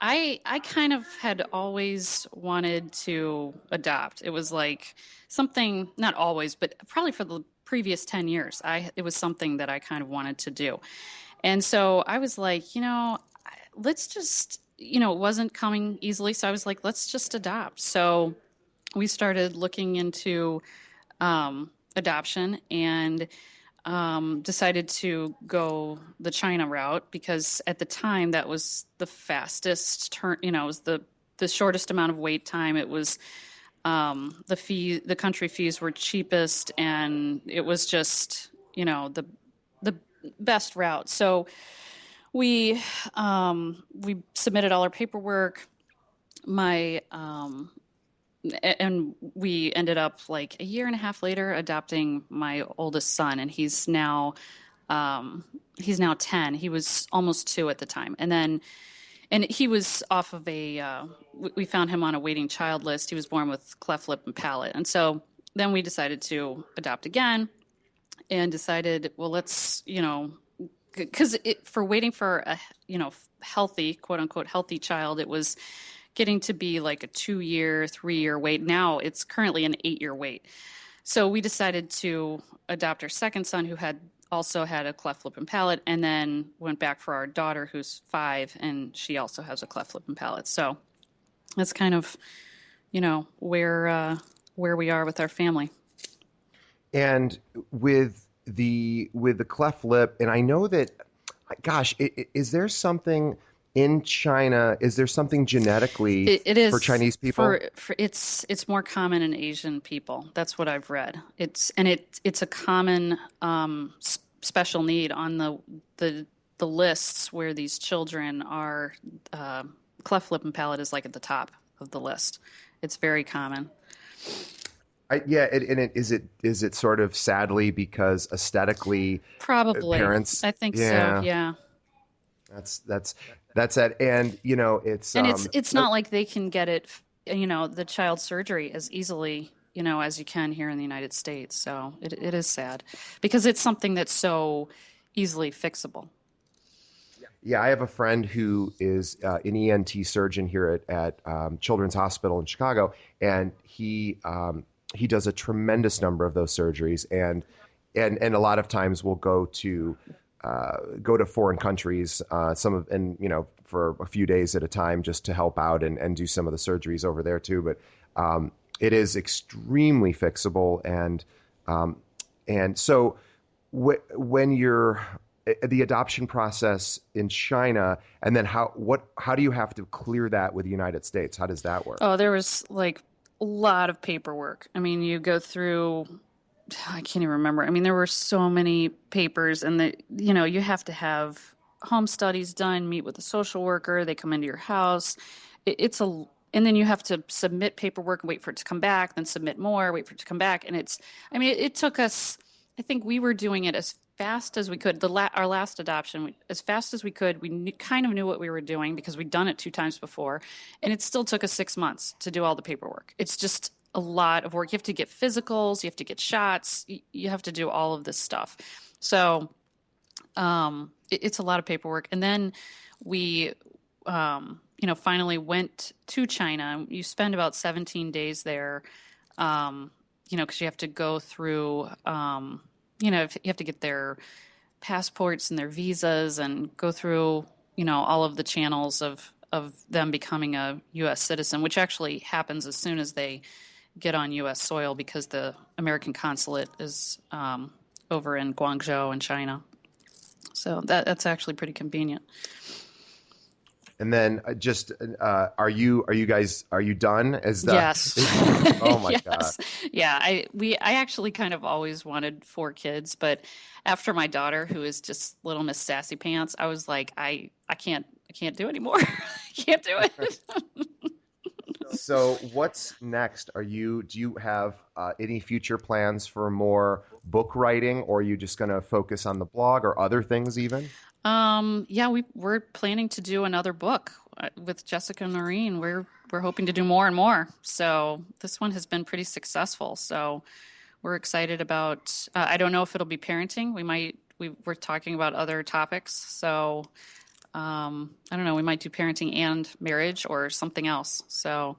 I kind of had always wanted to adopt. It was like something, not always, but probably for the previous 10 years, it was something that I kind of wanted to do. And so I was like, let's just, it wasn't coming easily. So I was like, let's just adopt. So we started looking into adoption, and decided to go the China route, because at the time that was the fastest turn, it was the shortest amount of wait time. It was the country fees were cheapest, and it was just, the best route. So we submitted all our paperwork. And we ended up like a year and a half later adopting my oldest son, and he's now 10. He was almost 2 at the time. And he was off of we found him on a waiting child list. He was born with cleft lip and palate. And so then we decided to adopt again, and decided, well, let's, because for waiting for a, healthy, quote unquote, healthy child, it was getting to be like a 2-year, 3-year wait. Now it's currently an 8-year wait. So we decided to adopt our second son, who also had a cleft lip and palate, and then went back for our daughter, who's 5, and she also has a cleft lip and palate. So that's kind of, where we are with our family. And with the cleft lip, and I know that, gosh, is there something in China? Is there something genetically it is for Chinese people? It's more common in Asian people. That's what I've read. It's a common special need on the lists where these children are. Cleft lip and palate is like at the top of the list. It's very common. Is it sort of sadly because aesthetically, probably parents? I think so. Yeah. That's it. And it's not like they can get it, the child surgery as easily, as you can here in the United States. So it is sad, because it's something that's so easily fixable. Yeah, I have a friend who is an ENT surgeon here at Children's Hospital in Chicago, and he does a tremendous number of those surgeries, and a lot of times we'll go to foreign countries, some of and for a few days at a time just to help out and do some of the surgeries over there too. But it is extremely fixable, um, and so when you're the adoption process in China, and then how do you have to clear that with the United States? How does that work? Oh, there was like a lot of paperwork. I mean, you go through, I can't even remember. I mean, there were so many papers, and you have to have home studies done, meet with a social worker, they come into your house. It's and then you have to submit paperwork and wait for it to come back, then submit more, wait for it to come back. And I mean, it took us, I think we were doing it as fast as we could. Our last adoption, as fast as we could, kind of knew what we were doing because we'd done it 2 times before. And it still took us 6 months to do all the paperwork. It's just a lot of work. You have to get physicals, you have to get shots, you have to do all of this stuff. So it's a lot of paperwork. And then we, finally went to China. You spend about 17 days there, because you have to go through, you have to get their passports and their visas and go through, all of the channels of them becoming a U.S. citizen, which actually happens as soon as they get on U.S. soil because the American consulate is over in Guangzhou in China. So that's actually pretty convenient. And then are you done? Yes. Oh my Yes. God. Yeah. I actually kind of always wanted 4 kids, but after my daughter, who is just little Miss Sassy Pants, I was like, I can't do anymore. I can't do it. So what's next? Do you have any future plans for more book writing, or are you just going to focus on the blog or other things even? Yeah, we're planning to do another book with Jessica and Noreen. We're hoping to do more and more. So this one has been pretty successful. So we're excited about. I don't know if it'll be parenting. We're talking about other topics. So I don't know. We might do parenting and marriage or something else. So,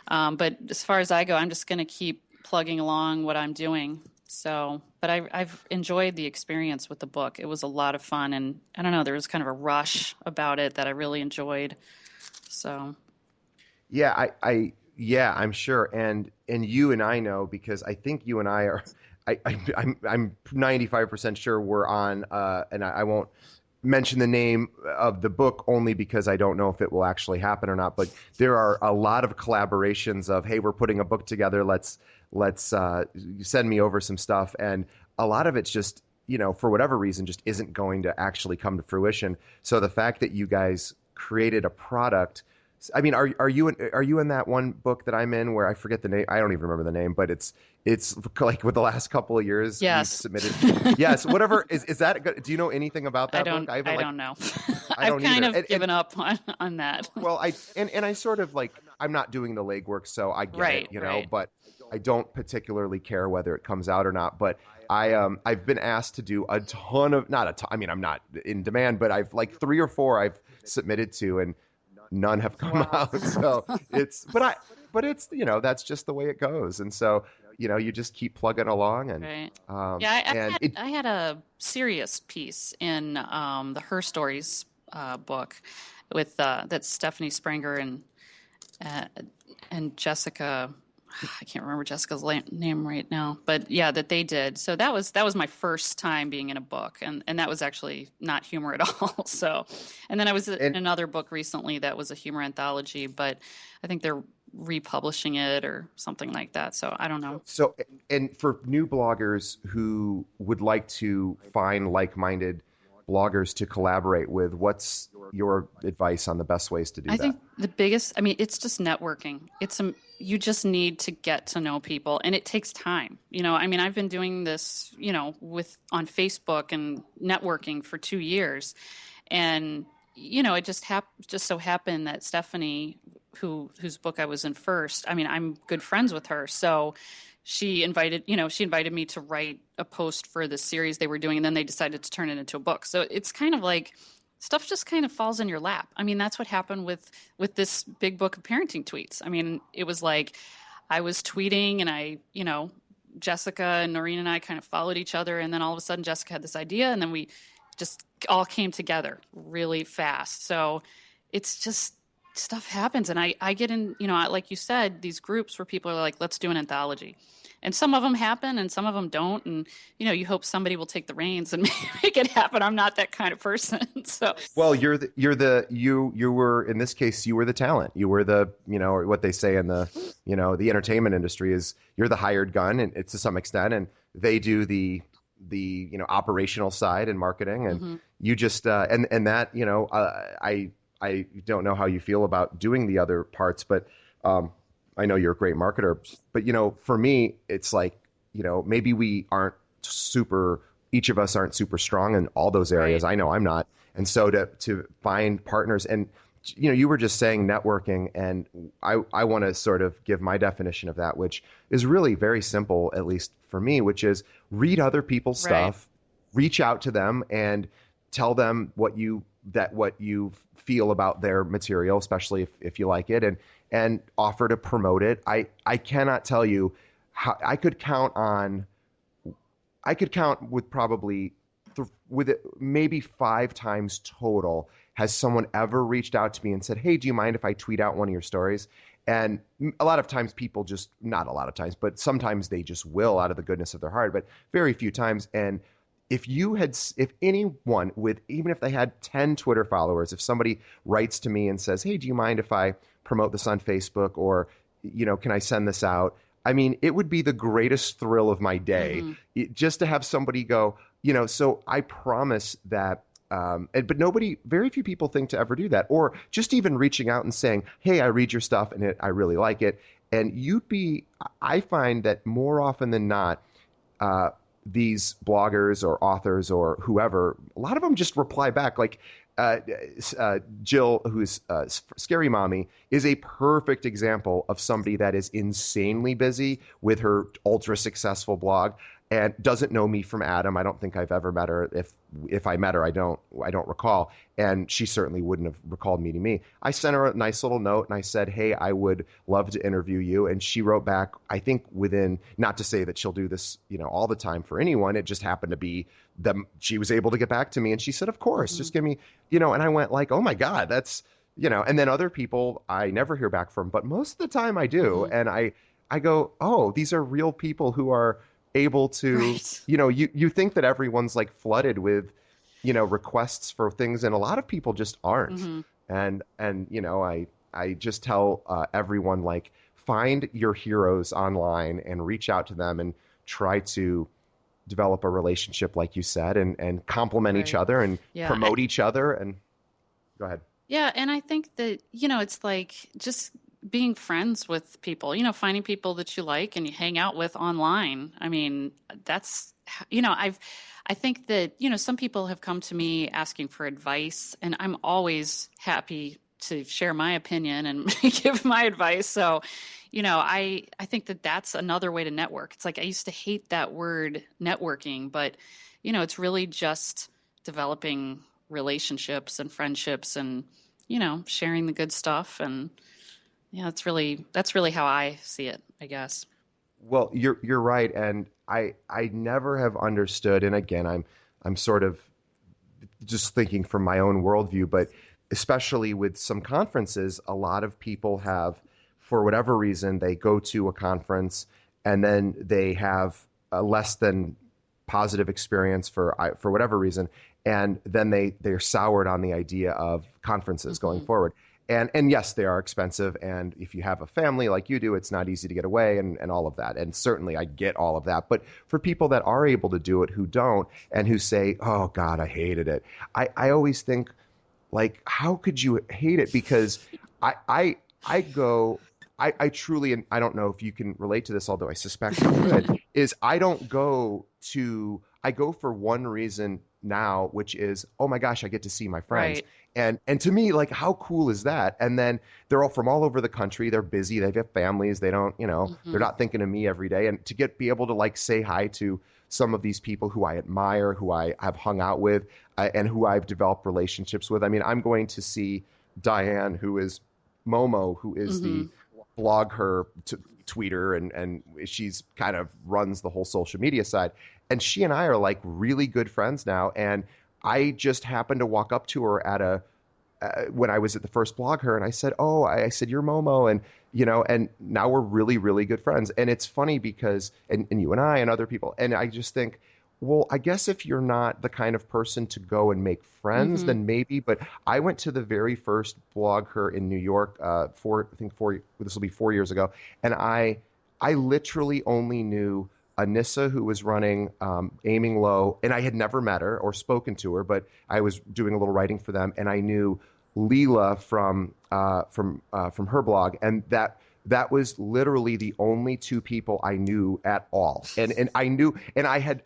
but as far as I go, I'm just going to keep plugging along what I'm doing. So, but I've enjoyed the experience with the book. It was a lot of fun, and I don't know, there was kind of a rush about it that I really enjoyed. So, Yeah, yeah, I'm sure. And you and I know because I think you and I are. I'm 95% sure we're on. And I won't mention the name of the book only because I don't know if it will actually happen or not. But there are a lot of collaborations of, hey, we're putting a book together. Let's send me over some stuff, and a lot of it's just for whatever reason just isn't going to actually come to fruition. So the fact that you guys created a product. I mean, are you in that one book that I'm in where I forget the name? I don't even remember the name, but it's like with the last couple of years we've yes. submitted. Yes, whatever is that good? Do you know anything about that book? I don't know. I I've don't kind either. of given up on that. Well, I sort of like I'm not doing the legwork, so I get it, Right. but I don't particularly care whether it comes out or not. But I've been asked to do a ton of not a ton. I mean, I'm not in demand, but I've like 3 or 4 I've submitted to, and none have come Wow. out. So but it's that's just the way it goes, and so you just keep plugging along, and Right. Yeah, and it I had a serious piece in the Her Stories book with that's Stephanie Springer uh, and Jessica. I can't remember Jessica's name right now, but yeah, that they did. So that was my first time being in a book, and that was actually not humor at all. So, and then I was in and another book recently that was a humor anthology, but I think they're republishing it or something like that. So I don't know. so and for new bloggers who would like to find like-minded bloggers to collaborate with, what's your advice on the best ways to do I that? think the biggest, I mean, it's just networking. You just need to get to know people, and it takes time. I mean, I've been doing this, on Facebook and networking for 2 years, and it just so happened that Stephanie, whose book I was in first, I mean, I'm good friends with her, so she invited me to write a post for the series they were doing, and then they decided to turn it into a book. So it's kind of like stuff just kind of falls in your lap. I mean, that's what happened with this big book of parenting tweets. I mean, it was like I was tweeting and Jessica and Noreen and I kind of followed each other, and then all of a sudden Jessica had this idea, and then we just all came together really fast. So it's just stuff happens, and I get in, like you said, these groups where people are like, let's do an anthology. And some of them happen and some of them don't. And, you hope somebody will take the reins and make it happen. I'm not that kind of person. So, well, you were, in this case, you were the talent. You were the, or what they say in the, the entertainment industry is you're the hired gun, and it's to some extent, and they do the operational side and marketing. And you just, and that, I don't know how you feel about doing the other parts, but, I know you're a great marketer, but, for me, it's like, maybe we aren't each of us aren't super strong in all those areas. Right. I know I'm not. And so to find partners and, you were just saying networking, and I want to sort of give my definition of that, which is really very simple, at least for me, which is read other people's stuff, reach out to them and tell them what you feel about their material, especially if you like it, and offer to promote it. I cannot tell you how I could count with probably maybe 5 times total has someone ever reached out to me and said, hey, do you mind if I tweet out one of your stories? And a lot of times people not a lot of times, but sometimes they just will out of the goodness of their heart, but very few times. And if anyone even if they had 10 Twitter followers, if somebody writes to me and says, hey, do you mind if I promote this on Facebook, or, can I send this out? I mean, it would be the greatest thrill of my day just to have somebody go, so I promise that, but very few people think to ever do that, or just even reaching out and saying, hey, I read your stuff and I really like it. And I find that more often than not, these bloggers or authors or whoever, a lot of them just reply back. Like Jill, who's Scary Mommy, is a perfect example of somebody that is insanely busy with her ultra successful blog and doesn't know me from Adam. I don't think I've ever met her. If I met her, I don't recall. And she certainly wouldn't have recalled meeting me. I sent her a nice little note and I said, hey, I would love to interview you. And she wrote back, I think not to say that she'll do this, all the time for anyone. It just happened to be that she was able to get back to me. And she said, of course, just give me, and I went like, oh my God, that's, and then other people I never hear back from, but most of the time I do. And I go, oh, these are real people who are able to, you think that everyone's like flooded with, requests for things, and a lot of people just aren't. And I just tell everyone, like, find your heroes online and reach out to them and try to develop a relationship, like you said, and compliment each other and promote each other. And go ahead. Yeah. And I think that, it's like just being friends with people, finding people that you like and you hang out with online. I mean, that's, I think that, some people have come to me asking for advice, and I'm always happy to share my opinion and give my advice. So, I think that that's another way to network. It's like, I used to hate that word networking, but, it's really just developing relationships and friendships and, sharing the good stuff. And yeah, that's really how I see it, I guess. Well, you're right. And I never have understood, and again, I'm sort of just thinking from my own worldview, but especially with some conferences, a lot of people have, for whatever reason, they go to a conference and then they have a less than positive experience for whatever reason, and then they're soured on the idea of conferences going forward. And yes, they are expensive. And if you have a family like you do, it's not easy to get away and all of that. And certainly I get all of that. But for people that are able to do it, who don't, and who say, oh God, I hated it. I always think, like, how could you hate it? Because I truly, and I don't know if you can relate to this, although I suspect you could, is I go for one reason now, which is, oh my gosh, I get to see my friends. Right. And to me, like, how cool is that? And then they're all from all over the country. They're busy. They have families. They don't, they're Hmm. not thinking of me every day. And to be able to like say hi to some of these people who I admire, who I have hung out with, and who I've developed relationships with. I mean, I'm going to see Diane, who is Momo, who is Hmm. the blog her tweeter, and she's kind of runs the whole social media side. And she and I are like really good friends now. And I just happened to walk up to her at a when I was at the first blog her, and I said, "Oh, I said you're Momo," and and now we're really, really good friends. And it's funny because, and you and I and other people, and I just think, well, I guess if you're not the kind of person to go and make friends, Hmm. then maybe. But I went to the very first blog her in New York, I think this will be 4 years ago, and I literally only knew Anissa, who was running Aiming Low, and I had never met her or spoken to her, but I was doing a little writing for them, and I knew Leela from her blog, and that was literally the only two people I knew at all. And I knew, and I had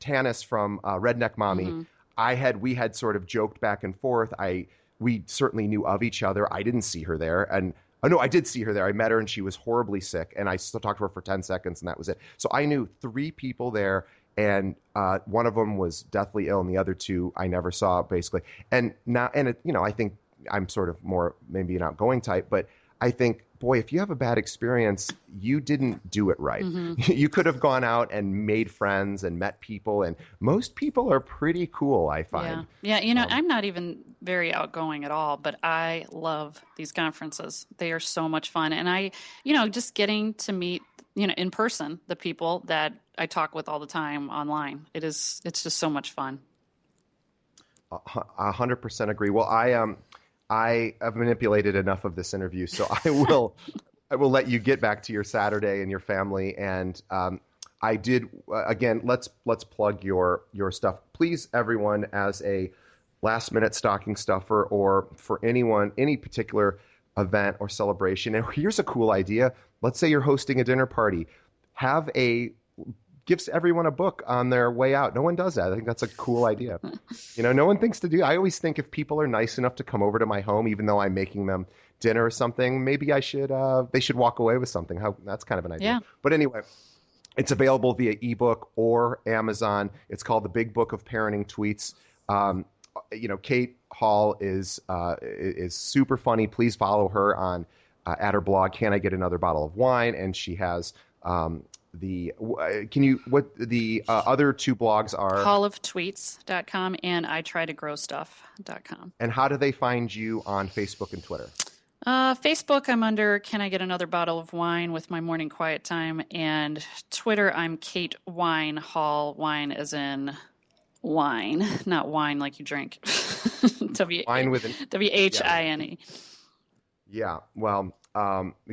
Tanis from Redneck Mommy. Hmm. We had sort of joked back and forth. We certainly knew of each other. I didn't see her there, and oh no, I did see her there. I met her, and she was horribly sick, and I still talked to her for 10 seconds, and that was it. So I knew three people there, and one of them was deathly ill, and the other two I never saw, basically. And now, and it, I think I'm sort of more maybe an outgoing type, but I think, boy, if you have a bad experience, you didn't do it right. Hmm. You could have gone out and made friends and met people, and most people are pretty cool, I Yeah. find. Yeah. Um, I'm not even very outgoing at all, but I love these conferences. They are so much fun. And just getting to meet, in person, the people that I talk with all the time online. It's just so much fun. 100% agree. Well, I have manipulated enough of this interview, so I will let you get back to your Saturday and your family. And I did again. Let's plug your stuff, please, everyone, as a last minute stocking stuffer or for anyone, any particular event or celebration. And here's a cool idea. Let's say you're hosting a dinner party. Have a gives everyone a book on their way out. No one does that. I think that's a cool idea. No one thinks to do. I always think if people are nice enough to come over to my home, even though I'm making them dinner or something, maybe they should walk away with something. That's kind of an idea. Yeah. But anyway, it's available via ebook or Amazon. It's called The Big Book of Parenting Tweets. Um, Kate Hall is super funny. Please follow her on at her blog. Can I Get Another Bottle of Wine? And she has what the other two blogs are, Halloftweets.com and I try to grow stuff.com. and how do they find you on Facebook and Twitter? Facebook, I'm under Can I Get Another Bottle of Wine with my morning quiet time. And Twitter, I'm Kate Whine Hall. Wine as in wine, not wine like you drink. Wine with an yeah. Whine. Yeah, well,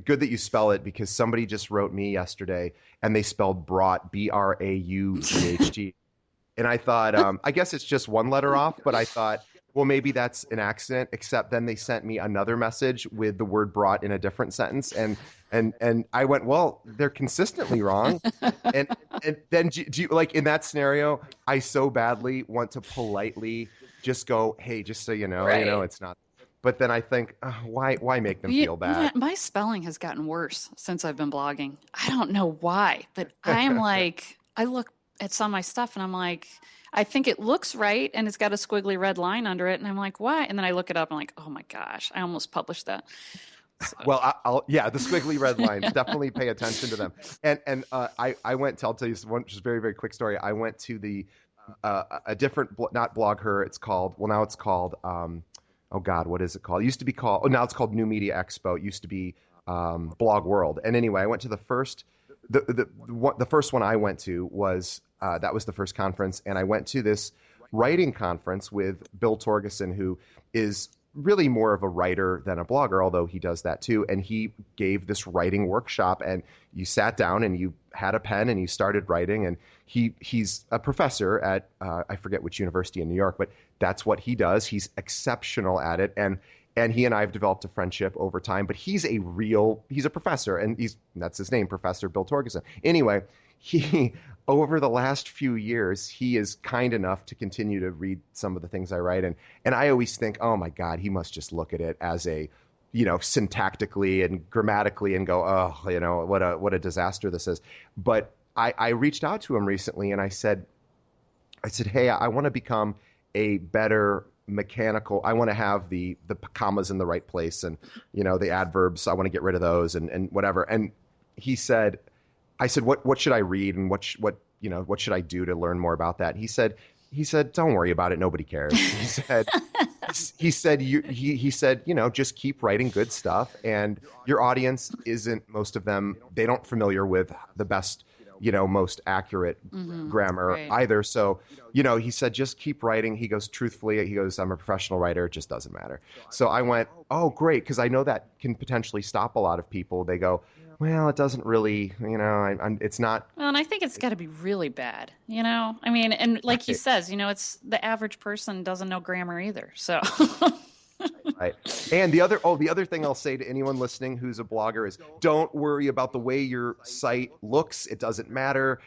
good that you spell it, because somebody just wrote me yesterday and they spelled brought, Braught. And I thought, I guess it's just one letter off, but I thought, well, maybe that's an accident, except then they sent me another message with the word brought in a different sentence. And I went, well, they're consistently wrong. And then do you, like, in that scenario, I so badly want to politely just go, hey, just so you know, Right. it's not. But then I think, why make them feel bad? My spelling has gotten worse since I've been blogging. I don't know why, but I am like, I look at some of my stuff and I'm like, I think it looks right and it's got a squiggly red line under it. And I'm like, why? And then I look it up and I'm like, oh my gosh, I almost published that. So. Well, yeah, the squiggly red lines, definitely pay attention to them. And I went, I'll tell you one just very, very quick story. I went to a different, not blog her, it's called, well, now it's called, oh God, what is it called? It used to be called, now it's called New Media Expo. It used to be Blog World. And anyway, I went to the first one I went to was, that was the first conference. And I went to this writing conference with Bill Torgeson, who is really more of a writer than a blogger, although he does that too. And he gave this writing workshop, and you sat down and you had a pen and you started writing. And he's a professor at, I forget which university in New York, but that's what he does. He's exceptional at it. And he and I have developed a friendship over time, but he's a professor, and that's his name, Professor Bill Torgeson. Anyway, he over the last few years, he is kind enough to continue to read some of the things I write. And I always think, oh my God, he must just look at it as a, syntactically and grammatically and go, oh, what a disaster this is. But I reached out to him recently and I said, hey, I want to become a better mechanical. I want to have the commas in the right place and, the adverbs. I want to get rid of those and whatever. And he said, I said, what should I read and what should I do to learn more about that? He said, don't worry about it. Nobody cares. He said, just keep writing good stuff. And your audience isn't, most of them, they don't familiar with the best, most accurate grammar either. So, he said, just keep writing. He goes, truthfully, I'm a professional writer. It just doesn't matter. So I went, oh, great. Because I know that can potentially stop a lot of people. They go, well, it doesn't really, it's not. Well, and I think it's got to be really bad, I mean, and like he says, it's the average person doesn't know grammar either. So. Right. And the other thing I'll say to anyone listening who's a blogger is don't worry about the way your site looks. It doesn't matter.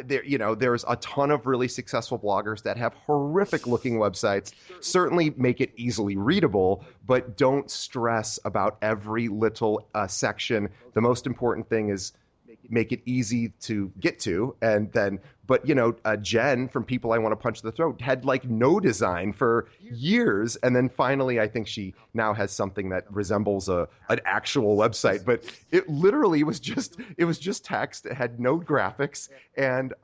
There's a ton of really successful bloggers that have horrific looking websites. Certainly make it easily readable, but don't stress about every little section. The most important thing is make it easy to get to. And then, but Jen from People I Want to Punch in the Throat had like no design for years. And then finally, I think she now has something that resembles an actual website, but it literally was just text. It had no graphics. And,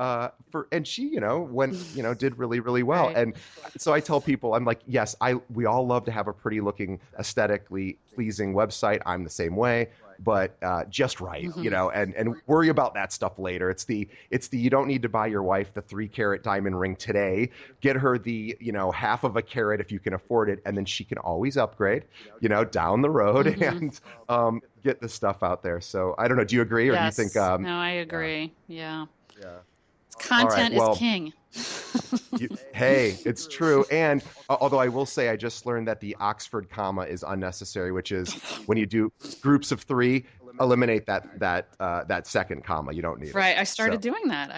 she, did really, really well. Right. And so I tell people, I'm like, yes, we all love to have a pretty looking, aesthetically pleasing website. I'm the same way. But just right, and worry about that stuff later. It's the you don't need to buy your wife the 3-carat diamond ring today. Get her the half of a carat if you can afford it, and then she can always upgrade, down the road and get the stuff out there. So I don't know. Do you agree, or yes. do you think? No, I agree. Yeah. Content is king. Hey, it's true. And although I will say, I just learned that the Oxford comma is unnecessary, which is when you do groups of 3, eliminate that second comma. You don't need it. Right. I started doing that.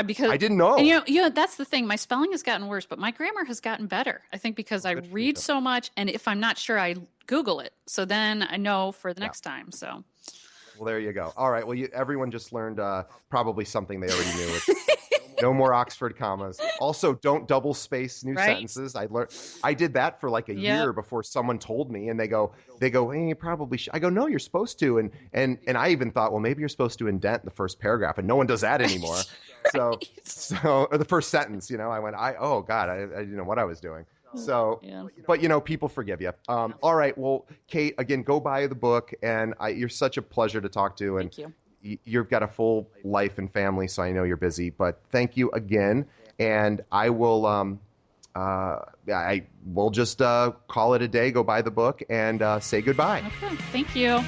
Because I didn't know. And that's the thing. My spelling has gotten worse, but my grammar has gotten better. I think because I read so much, and if I'm not sure, I Google it. So then I know for the next time. So. Well, there you go. All right. Well, everyone just learned probably something they already knew. No more Oxford commas. Also, don't double space new sentences. I did that for like a year before someone told me, and they go, hey, you probably should. I go, no, you're supposed to. And I even thought, well, maybe you're supposed to indent the first paragraph, and no one does that anymore. Right. So or the first sentence, I went, oh God, I didn't know what I was doing. So, but people forgive you. All right. Well, Kate, again, go buy the book, and you're such a pleasure to talk to. And thank you. You've got a full life and family, so I know you're busy. But thank you again, and I will. I will just call it a day. Go buy the book and say goodbye. Okay. Thank you.